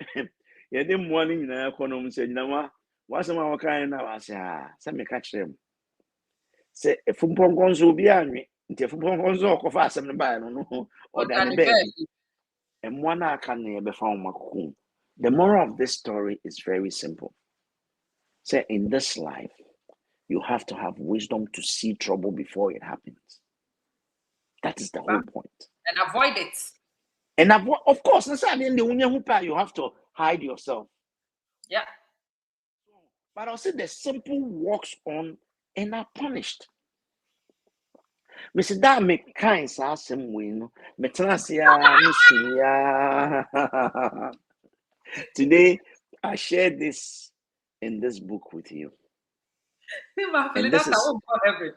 A: ye de mo ni nyina ekonom se gyina mo wasema wakan na wasa se me ka kire mo se efumponko nso obi anwe nti efumponko nso okofa asem ne ba no o da ne baby and one can never found my home. The moral of this story is very simple. Say in this life, you have to have wisdom to see trouble before it happens. That is the whole point.
B: And avoid it.
A: And of course, you have to hide yourself.
B: Yeah.
A: But I'll say the simple walks on and are punished. Mr. That make kind some win. Today, I share this in this book with you.
B: And this is heaven.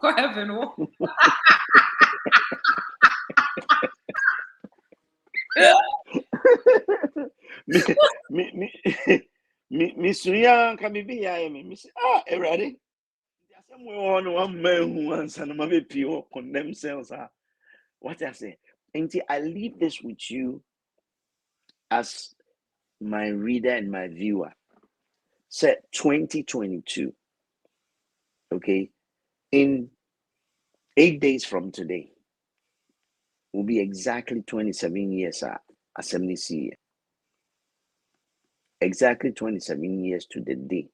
B: Heaven.
A: Me suya ka bibi ya me say ready somewhere on one man who wants and mama pio condemn themselves what I say until I leave this with you as my reader and my viewer. Set 2022, okay, in 8 days from today will be exactly 27 years at 70 exactly 27 years to the day,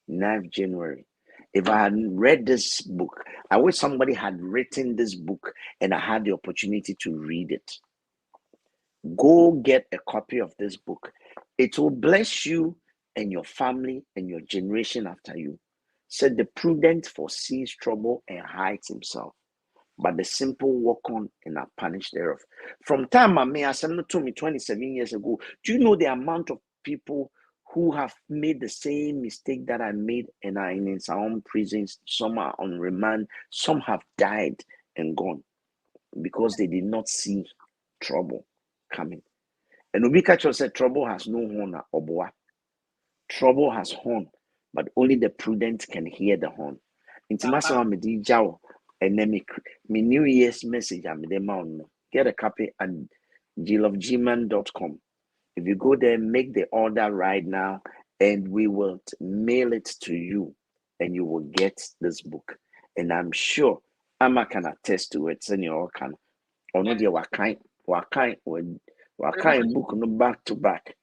A: 9th January. If I had read this book, I wish somebody had written this book and I had the opportunity to read it. Go get a copy of this book. It will bless you and your family and your generation after you. Said the prudent foresees trouble and hides himself, but the simple walk on and are punished thereof. From time I may have told me 27 years ago, do you know the amount of people who have made the same mistake that I made and are in some own prisons? Some are on remand, some have died and gone because they did not see trouble coming. And Ubikacho said, trouble has no horn or boa. Trouble has horn, but only the prudent can hear the horn. Intimasa Medi Jao, and then me New Year's message, I'm the mountain. Get a copy at geeman.com. If you go there, make the order right now, and we will mail it to you, and you will get this book. And I'm sure Ama can attest to it. Send your can. Or no, dear, what kind book no back to back.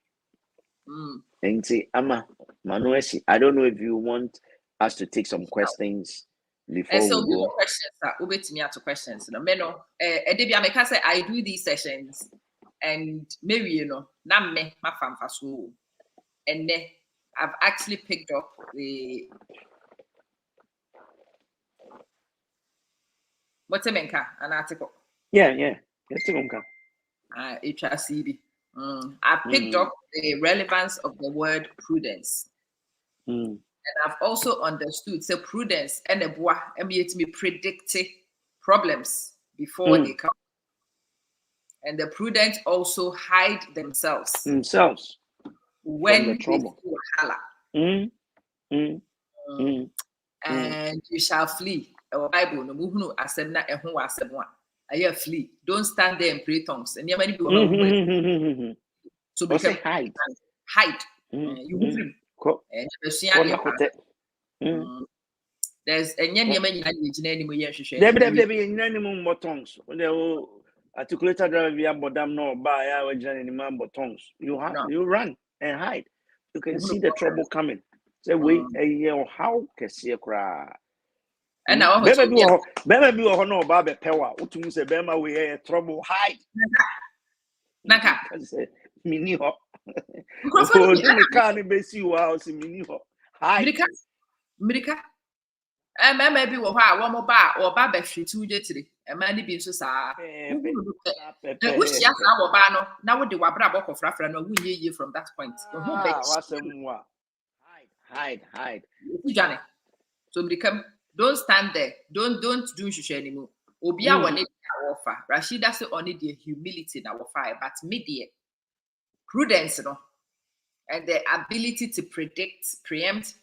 A: And say, Ama, Manuesi, I don't know if you want us to take some questions before we go.
B: Questions, me to questions. No, I do these sessions, and maybe not me, my fan for school, and then I've actually picked up the what's an article.
A: Yeah. It's
B: HRCB. I picked up the relevance of the word prudence. And I've also understood so prudence and a bois to me predict problems before they come. And the prudent also hide themselves when
A: the trouble.
B: And you shall flee. Our Bible no muhunu asem na ehun asem wa. Aye flee. Don't stand there and pray tongues. And many people so we can hide. You move. There's a
A: articulated no you run and hide. You can see the trouble coming. Say wait how can see cry.
B: And now
A: Bema bi ho no ba be pewa utum say bema we trouble hide.
B: Naka
A: say mini ho. Ko ni kan be si wa si mini ho. Hide.
B: Mirika mama bi wo ho a wo mo ba or ba be hwetu jetire ema ni bi nso saa wo sia saa wo ba no na wo de wabra boko frafra no wo nye from that point wo be
A: hide
B: Ujane. So Mirika, don't stand there, don't do nhwehwe anymore. Obi a wone offer Rashida say only the humility na wo fire but media prudence no and the ability to predict, preempt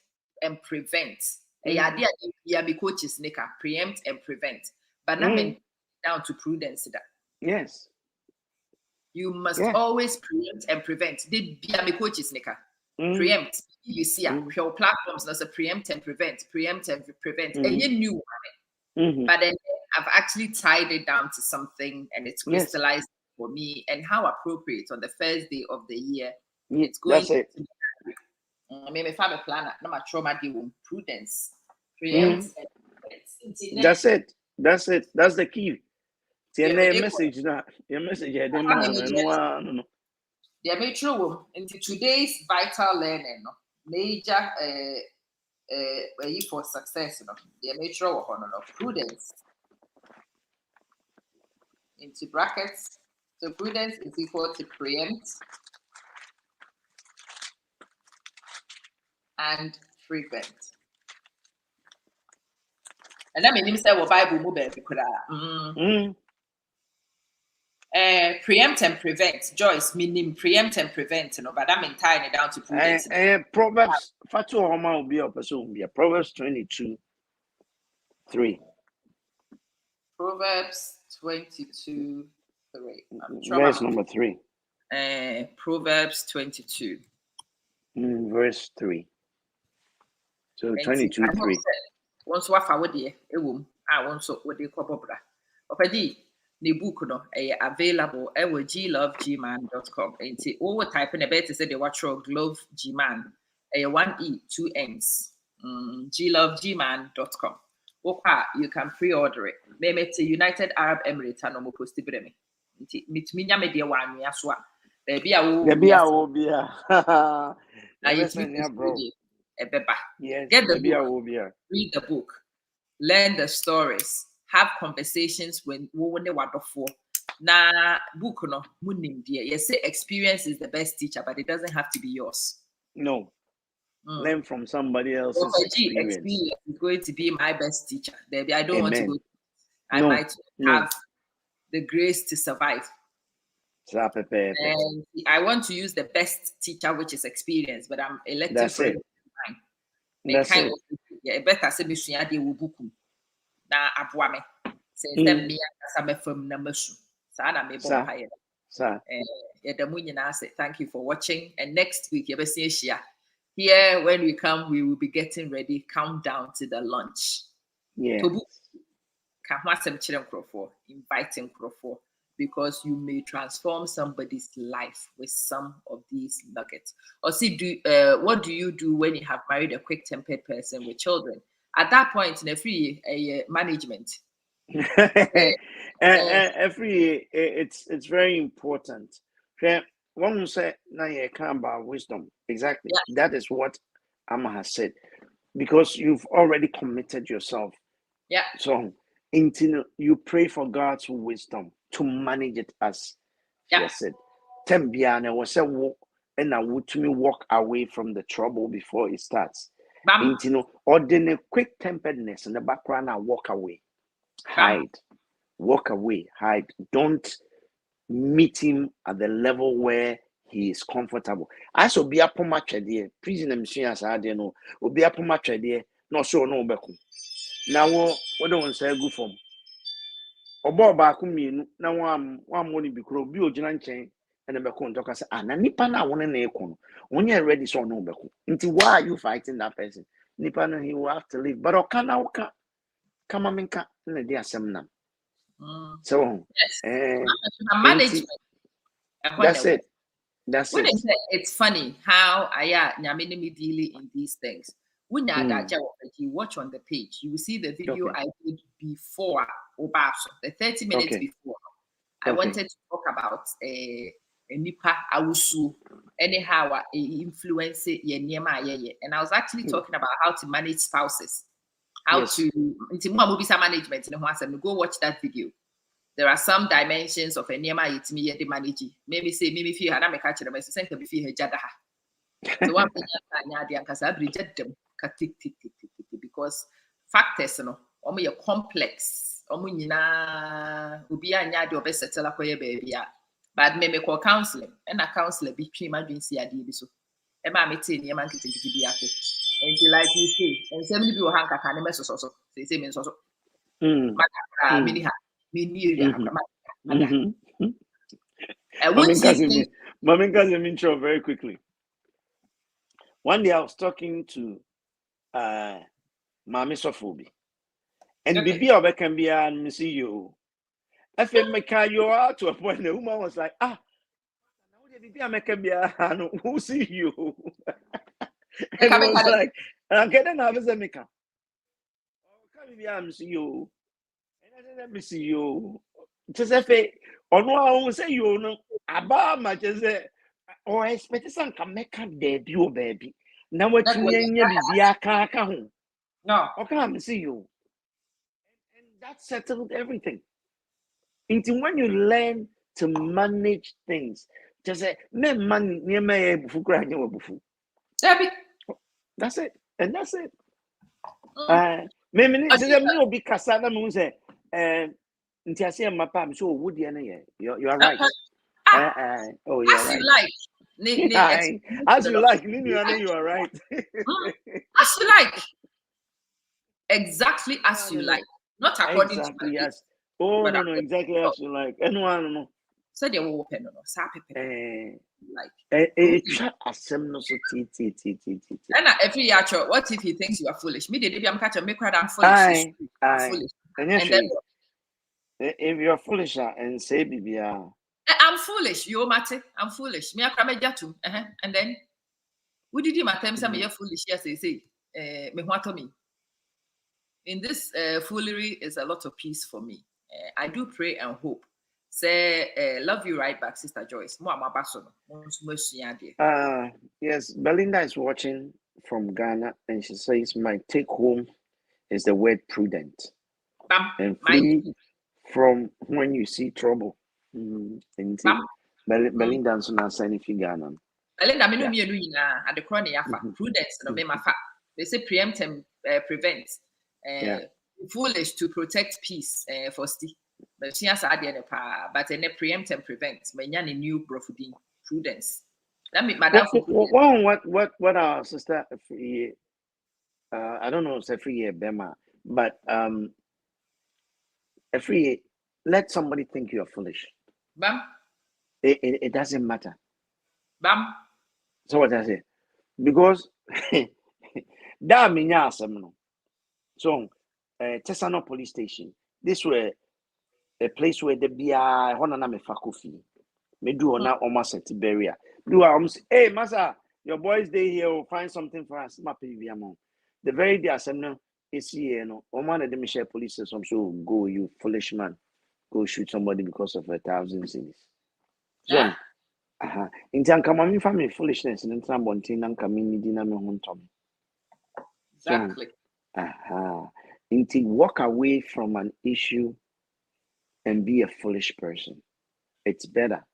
B: and prevent. Be coaches nika preempt and prevent. But not down to prudence.
A: Yes.
B: You must always preempt and prevent. They be coaches nika. Preempt. You see your platforms as a preempt and prevent. And you knew but then I've actually tied it down to something and it's crystallized for me and how appropriate on the first day of the year. It's going to be. I mean, if I have a plan, no matter trauma, prudence, preempt.
A: That's it. That's the key. Your message now. Your message. No.
B: Yeah, make sure into today's vital learning, major for success, yeah, make sure prudence into brackets. So prudence is equal to preempt and prevent. And that means that Bible move preempt and prevent. Joyce, meaning preempt and prevent, but that means tying it down to prudence.
A: Proverbs, Proverbs 22:3.
B: Proverbs 22:3.
A: Verse number 3.
B: Proverbs 22.
A: Verse 3. So 22:3.
B: Once what for the I want so what they call Bobra. Okay, the book no available at geeman.com. And see all type in a better say they watch Glove Geeman. 1 E 2 N's. Geeman.com. You can pre-order it. Maybe it's United Arab Emirates and no post me. Meet me media one yaswa. Baby, I will
A: be a
B: yes. Get the book, read the book, learn the stories, have conversations when they were before. Na book no munim dear. You say experience is the best teacher, but it doesn't have to be yours.
A: No. Learn from somebody else's experience.
B: Experience is going to be my best teacher. Baby, I don't want to go. I might have the grace to survive. And I want to use the best teacher, which is experience, but I'm electing for it.
A: That's it.
B: Better say me suya de wo buku na aboa me. Since them me asa me fam na masu. Sa na me bon paye. Thank you for watching. And next week, here when we come, we will be getting ready. Countdown to the launch.
A: Yeah.
B: Inviting Crawford, because you may transform somebody's life with some of these nuggets. Or see, what do you do when you have married a quick-tempered person with children? At that point, in a free management.
A: Every it's very important. One will say, now you come about wisdom. Exactly. Yeah. That is what Ama has said. Because you've already committed yourself.
B: Yeah.
A: So until you pray for God's wisdom to manage it as she has said. Tembiana was a walk and I would to me walk away from the trouble before it starts. Or then a quick temperedness in the background and walk away. Hide. Walk away. Hide. Don't meet him at the level where he is comfortable. As obi apoma twede, prison machine as ade no, obi apoma twede, no so no beku. Na wo don't say good form. Obo ba ku mienu na wam woni bi kro bi ogina nchen and beku ntoka say na nipa na won na ekun. Onye ready so no beku. Nti why are you fighting that person? Nipa no he will have to leave. But okana oka kama menka na di asem nam. So
B: management.
A: That's it. That's it.
B: It's funny how Nyamini dealing in these things. When you watch on the page, you will see the video I did before Obaso, the 30 minutes before. I wanted to talk about a nipa awusu, anyhow influence and I was actually talking about how to manage spouses, how to management. Go watch that video. There are some dimensions of a Nema Yitimi the manage. Maybe say, maybe if you had a catcher, I sent to be here Jadaha. So one thing I reject them because factors, only a complex, Omina Ubia Nyadi or best settle baby. But maybe call counseling and a counselor between my dream CID. So, Emma meeting your man to be happy. And like you say, and 70 people hang a canimus also, they say, means also. Many
A: intro very quickly. One day I was talking to Mami Sofobi, and Bibi can be an CEO. I feel you are to a point. The woman was like, now Bibi I who see you? And I was like, I'm getting nervous. I Meka. Can be am CEO. Let me see you. Just if on one say you know about my just or expect some can make a debut, baby. Now what you be home.
B: No,
A: okay, see you. And that settled everything. Until when you learn to manage things, just say me money near me bufu. That's it. And that's it. Maybe no be kasana moon say until I see my palm so would you are right. Oh, you're right. As you like, you are right.
B: As you like. Exactly as you like. Not according to my
A: yes. Oh no, exactly as you like. Anyone no.
B: So they will open
A: like
B: and every year, what if he thinks you are foolish? Me, I'm catching me crowd. I'm foolish.
A: And then if you're foolish and say BBR,
B: I'm foolish. You matter. I'm foolish. Me, I come and then what did you matter? Some you're foolish. Yes, they say. In this foolery is a lot of peace for me. I do pray and hope. Say, love you right back, Sister Joyce.
A: Yes, Belinda is watching from Ghana, and she says, "My take home is the word prudent,
B: Bam,
A: and flee from when you see trouble." Belinda also not saying if you Ghana.
B: Belinda, me no me no yina at the corner yafa. Prudence no me mafa. They say preempt and prevent. Foolish to protect peace for still. But she has idea but then preempt and prevent. Menya ni new brofudin prudence. That me madam for
A: what our sister I don't know if it's every year Bema, but every year let somebody think you are foolish.
B: Bam.
A: It doesn't matter.
B: Bam.
A: So what I say? Because that means no. So Tesano police station. This were a place where the BI honor me fakofi. Me do na almost at barrier. Do hey massa, your boys day here will find something for us. Ma pay the very day assembly is here, no. Oman and the Michelle police some so go, you foolish man. Go shoot somebody because of 1,000 cities. So in time come on family foolishness and time bontin and come in dinner me home Tom.
B: Exactly.
A: Until walk away from an issue and be a foolish person. It's better.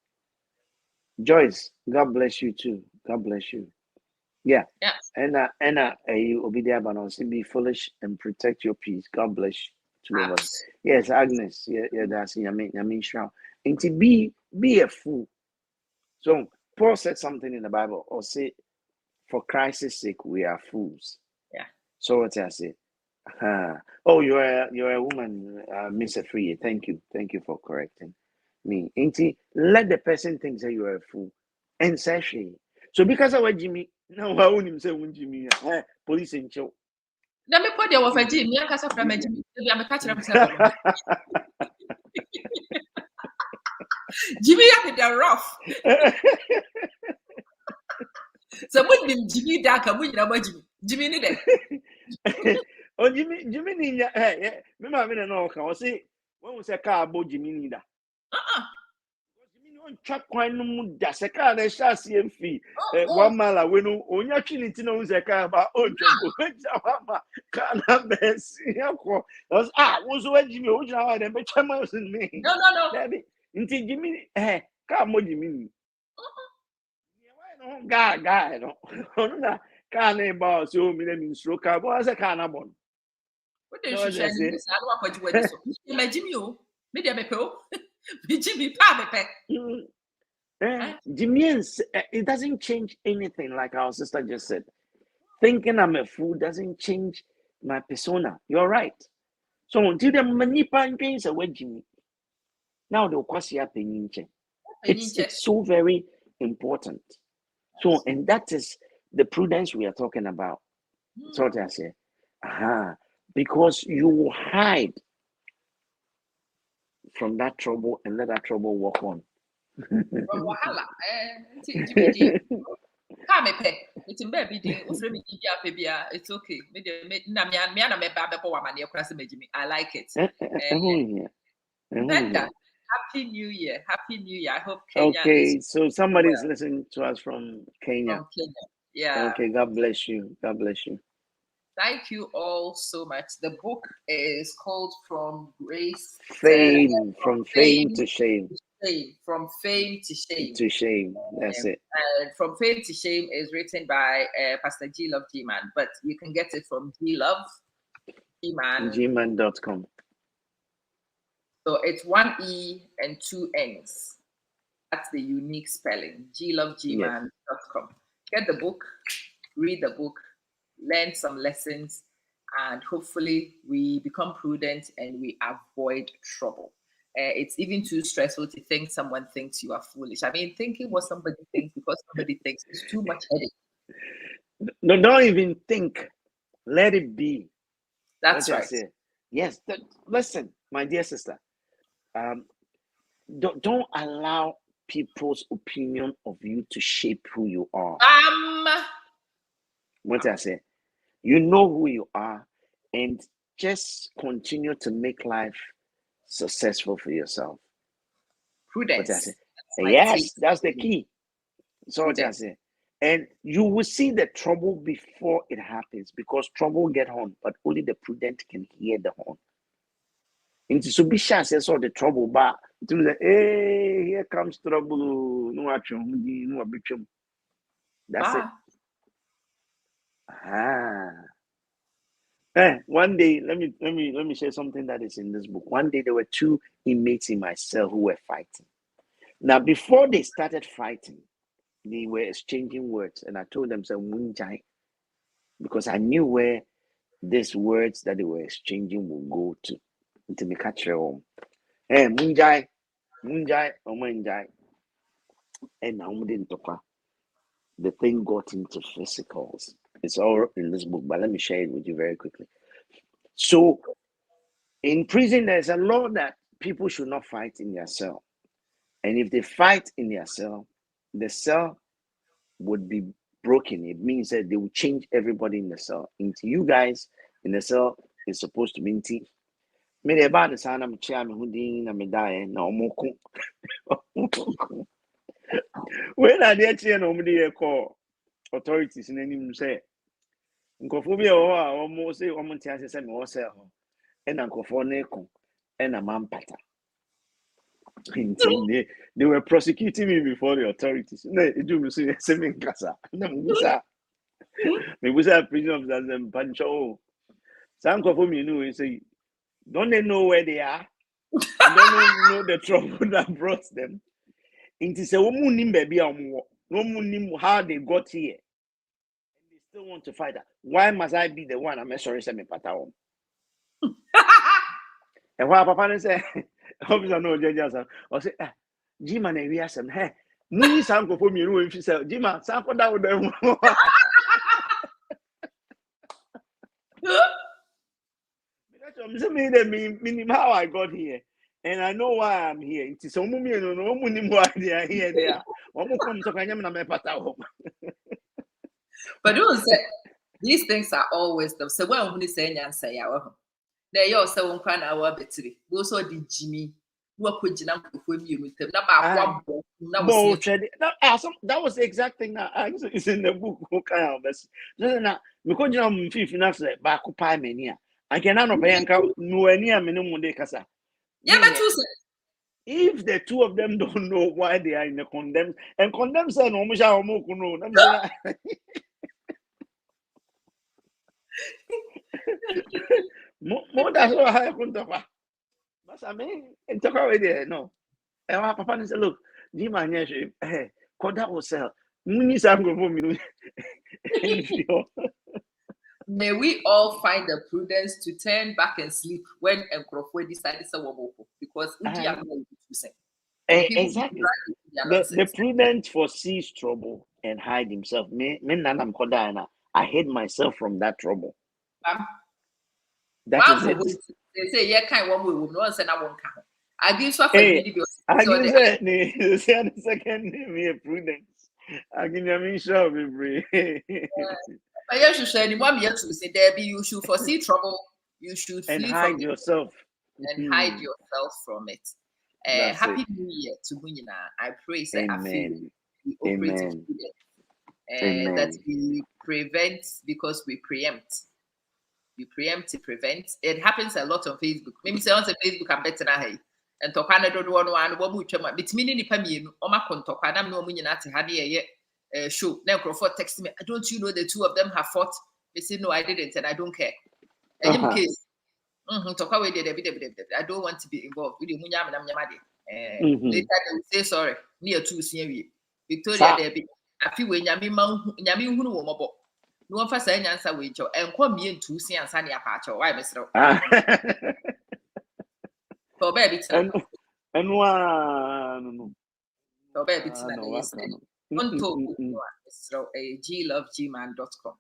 A: Joyce, God bless you too. God bless you. Yeah. And you'll be there, but also be foolish and protect your peace. God bless you. Two of us. Yes, Agnes. Yeah, that's I mean, shroud. And to be a fool. So Paul said something in the Bible, or say, for Christ's sake, we are fools.
B: Yeah.
A: So what I say? Oh, you're a woman, Miss Free. Thank you for correcting me. Let the person think that you are a fool, and say she. So because of what Jimmy, no, I won't say when Jimmy, police in show.
B: Let me put your for Jimmy. I'm casa from Jimmy. I'm a catcher. Jimmy, I'm the rough. So what did Jimmy Daka win about Jimmy? Jimmy need it.
A: Oh, Jimmy, hey, me no can say when we say car about Jimmy Nida. Jimmy on track quite no mood, that's a car that shall see him fee. 1 mile away, no, on your trinity knows a car about own trouble. Can't have best. Was where Jimmy, which are the better miles in me.
B: No.
A: Until Jimmy, hey, car more Jimmy. Guy, no. Can't about so many stroke car, but as a carnabon.
B: What did you say? I don't want to wear this. Jimmy, me dear Bepo, Jimmy Pape.
A: Jimmy, it doesn't change anything, like our sister just said. Thinking I'm a fool doesn't change my persona. You're right. So until the manipa gains away, Jimmy. Now the Kwasia Peninche. It's so very important. So, and that is the prudence we are talking about. So what I say, because you will hide from that trouble and let that trouble walk on.
B: Wahala, it's in baby. It's okay. I like it. Brenda, Happy New Year. Happy New Year. I hope Kenya
A: okay, so somebody is listening to us from Kenya.
B: From Kenya. Yeah.
A: Okay, God bless you. God bless you.
B: Thank you all so much. The book is called From Grace
A: from Fame to Shame.
B: From Fame to Shame.
A: To Shame. That's it.
B: From Fame to Shame is written by Pastor G Love Geeman, but you can get it from
A: Geeman.com.
B: So it's 1 E and 2 N's. That's the unique spelling. GLoveGman.com. Get the book, read the book, learn some lessons, and hopefully we become prudent and we avoid trouble. It's even too stressful to think someone thinks you are foolish. I mean, thinking what somebody thinks because somebody thinks is too much headache.
A: No, don't even think. Let it be.
B: That's right.
A: Yes. Listen, my dear sister. Don't allow people's opinion of you to shape who you are. What I say? You know who you are, and just continue to make life successful for yourself.
B: Prudence.
A: What I say? Yes, that's the key. So what I say. And you will see the trouble before it happens, because trouble will get horn, but only the prudent can hear the horn. Into so be sure says all the trouble, but to the hey, here comes trouble. No action, no abitum. That's it. One day, let me share something that is in this book. One day there were two inmates in my cell who were fighting. Now, before they started fighting, they were exchanging words, and I told them, "So munjai," because I knew where these words that they were exchanging will go to. Into me catch home. Hey, munjai, munjai, and now didn't talk. The thing got into physicals. It's all in this book, but let me share it with you very quickly. So, in prison, there's a law that people should not fight in their cell. And if they fight in their cell, the cell would be broken. It means that they will change everybody in the cell. Into you guys in the cell is supposed to be tea. Me about the sound I'm chair me who ding me die na omoko. When I dey chair no me call authorities in any say nkofo bi o a omo say omo tia say me wo say ho. And nkofo na ekon and a man pata. They were prosecuting me before the authorities. No, do me say me kasa. Na musa. Me musa prison officers and pancho. Some nkofo me know say don't they know where they are? And don't they know the trouble that brought them? It is a woman baby no woman how they got here. And they still want to fight that. Why must I be the one? I'm sorry, say me pata. And why Papa say, officer no judge or say, Geeman and we some hey, Muni Sanko for me, if you say, Geeman, Sanko down with them. Meaning how I got here, and I know why I'm here. It is so many no money why they are here. They are.
B: But don't say these things are always them. So when we say and say, they also won't cry our battery. Those are the Jimmy. What could you know with you? That
A: was the exact thing that is in the book. Because you know, if you not back pie mania, I cannot pay and count no any minimum de casa.
B: Yeah, but
A: if the two of them don't know why they are in the condemned and condemned say no more that's what I couldn't talk. But I mean, and talk away there. No, and my papa said, look, Geeman, yes, hey, Koda will sell. Muni Sango for me.
B: May we all find the prudence to turn back and sleep when Nkrofo decided to woboko, because
A: exactly. The prudent foresees trouble and hide himself. I hid myself from that trouble. That is it.
B: They say, yeah, kind one way, no one said I won't come. I give so
A: I can say the second name here, prudence. I can mean sure be brave.
B: But you should say anyone yet to say there be you should foresee trouble, you should
A: and
B: flee
A: hide
B: from
A: yourself.
B: And hide yourself from it. Happy New Year to Munina. I pray say
A: Amen.
B: Amen. That we prevent because we preempt. You preempt to prevent. It happens a lot on Facebook. Maybe say on Facebook I'm better now. And Tokana don't want one much between any pammy or my contokana no munina to have a show. Now Crawford text me, don't you know the two of them have fought? They say no, I didn't, and I don't care. In any case, talk away there, I don't want to be involved with you. Later they will say sorry. Near two senior Victoria Debbie. I feel when Yami who know no one for saying answer with you and come me in two see and sunny apache. Why, Mr. For baby,
A: and one.
B: For baby, untold Geeman.com.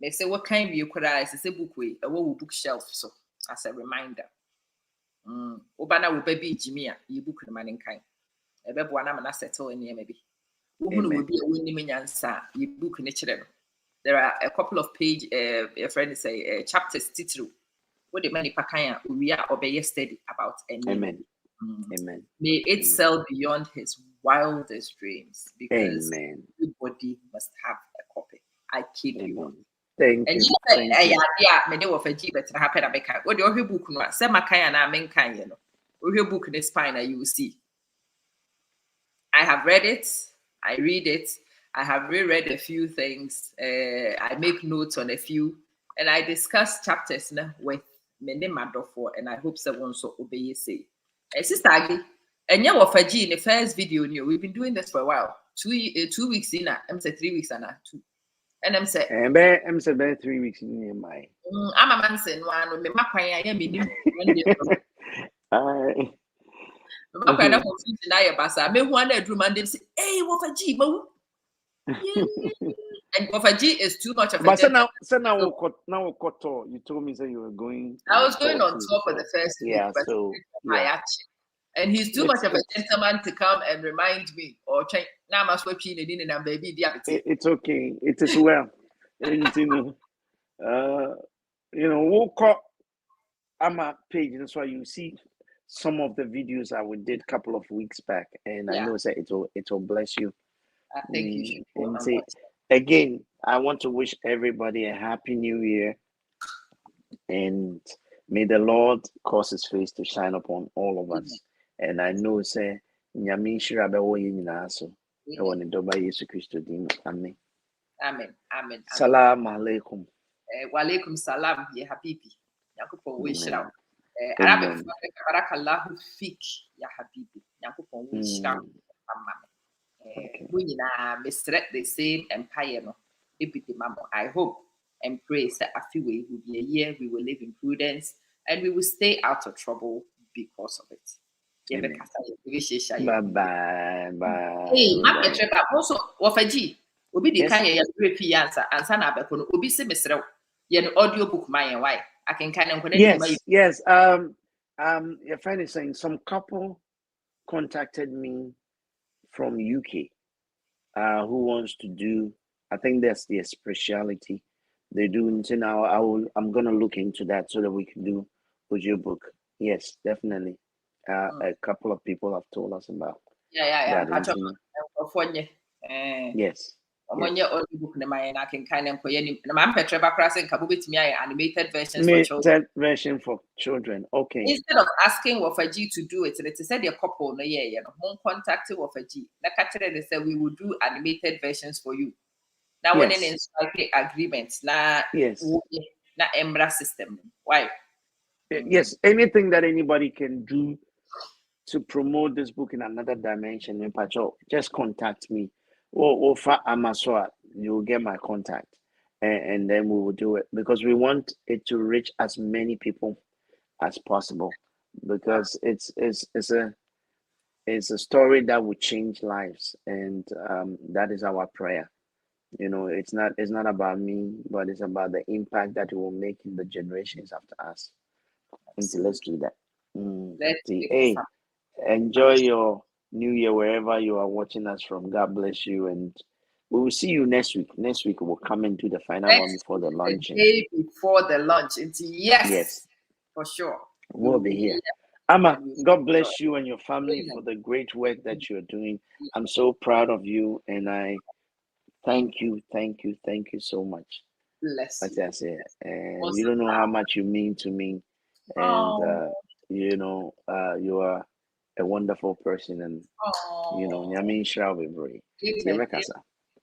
B: They say, what kind of you could I say book way, a bookshelf, so as a reminder. Obana will be Jimmy, you book the man in kind. A baby one I'm settle in here, maybe. Woman will be a winning answer, you book in each other. there are a couple of page, a friend say chapters titru. What the many pakaya we are obey steady about any.
A: Amen. Amen.
B: May it sell beyond his wildest dreams, because
A: Amen.
B: everybody must have a copy. I kid you not.
A: Thank
B: and
A: you.
B: Thank you. Yeah, me dey for G, but happen to make what the book no say makaya na men kan you know. We book this spine you will see. I have read it. I read it. I have reread a few things. I make notes on a few, and I discuss chapters with many Madofo, and I hope someone so obey say. Sister Aggie, and yeah, for G in the first video, we've been doing this for a while. 2 weeks in, I'm say 3 weeks and 2. And I'm say,
A: I'm say 3 weeks in my.
B: I'm a man saying one, me makwan I am in one day. My kind of confusion I basa. Me one day dream and they say, hey, what for G, and what for G is too much of a.
A: But now you told me that you were going.
B: I was going on tour for the first week, but
A: yeah.
B: And he's too much of a gentleman to come and remind me or change. Now I'm switching in and baby.
A: It's okay. It is well. And we'll call Ama page. That's why you see some of the videos I did a couple of weeks back, and I know that it will bless you.
B: I think you should go
A: and say again. I want to wish everybody a happy New Year, and may the Lord cause His face to shine upon all of us. And I know say nyame shira be wo yina so e woni doba Yesu Kristo din. Amen.
B: Amen. Amen.
A: Salam alaikum.
B: Wa alaikum salam ya habibi. Yakupon we shira. Arabic barakallahu fik ya habibi. Yakupon we shira. We misread the same empire no. I hope and pray that after we will be a year we will live in prudence and we will stay out of trouble because of it.
A: Bye bye.
B: Hey, also Wafaji. Obi di kan ya repeat answer na abeko no obi se mesrew ye no audio book man why I can kind of
A: yes your friend is saying some couple contacted me from UK who wants to do, I think that's their speciality. They do so now. I'm gonna look into that so that we can do audio book. Yes, definitely. A couple of people have told us about.
B: Yeah.
A: Yes.
B: Audio book I can kind of animated versions
A: for children. Version for children. Okay.
B: Instead of asking Wafaji to do it, they said a couple no contact Wafaji. They said we will do animated versions for you. Now when in agreements, na Embra system. Why?
A: Yes, anything that anybody can do to promote this book in another dimension, just contact me. Or for Amaswa, you'll get my contact, and then we will do it because we want it to reach as many people as possible, because it's a story that will change lives, and that is our prayer. It's not about me, but it's about the impact that it will make in the generations after us. So let's do that. Hey, enjoy your New Year wherever you are watching us from. God bless you, and we will see you next week. Next week we'll come and do the final one before the lunch.
B: The day before the lunch. Yes, for sure.
A: We'll be here. Ama, God bless you and your family for the great work that you're doing. I'm so proud of you, and I thank you so much.
B: Bless
A: you. I say, you don't know how much you mean to me, and you are a wonderful person, and Nyame shall be brave.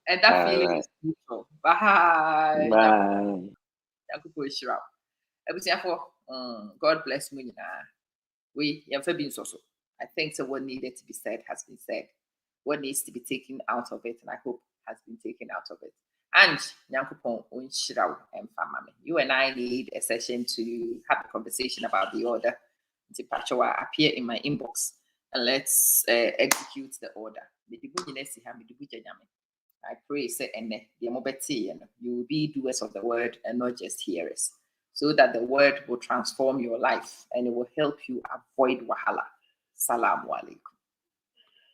B: And that feeling is beautiful. Bye. God bless me. We have been so. I think so. What needed to be said has been said. What needs to be taken out of it, and I hope has been taken out of it. And you and I need a session to have a conversation about the order. Appear in my inbox and let's execute the order. I pray, say, and you will be doers of the word and not just hearers, so that the word will transform your life and it will help you avoid wahala. Salaam alaikum.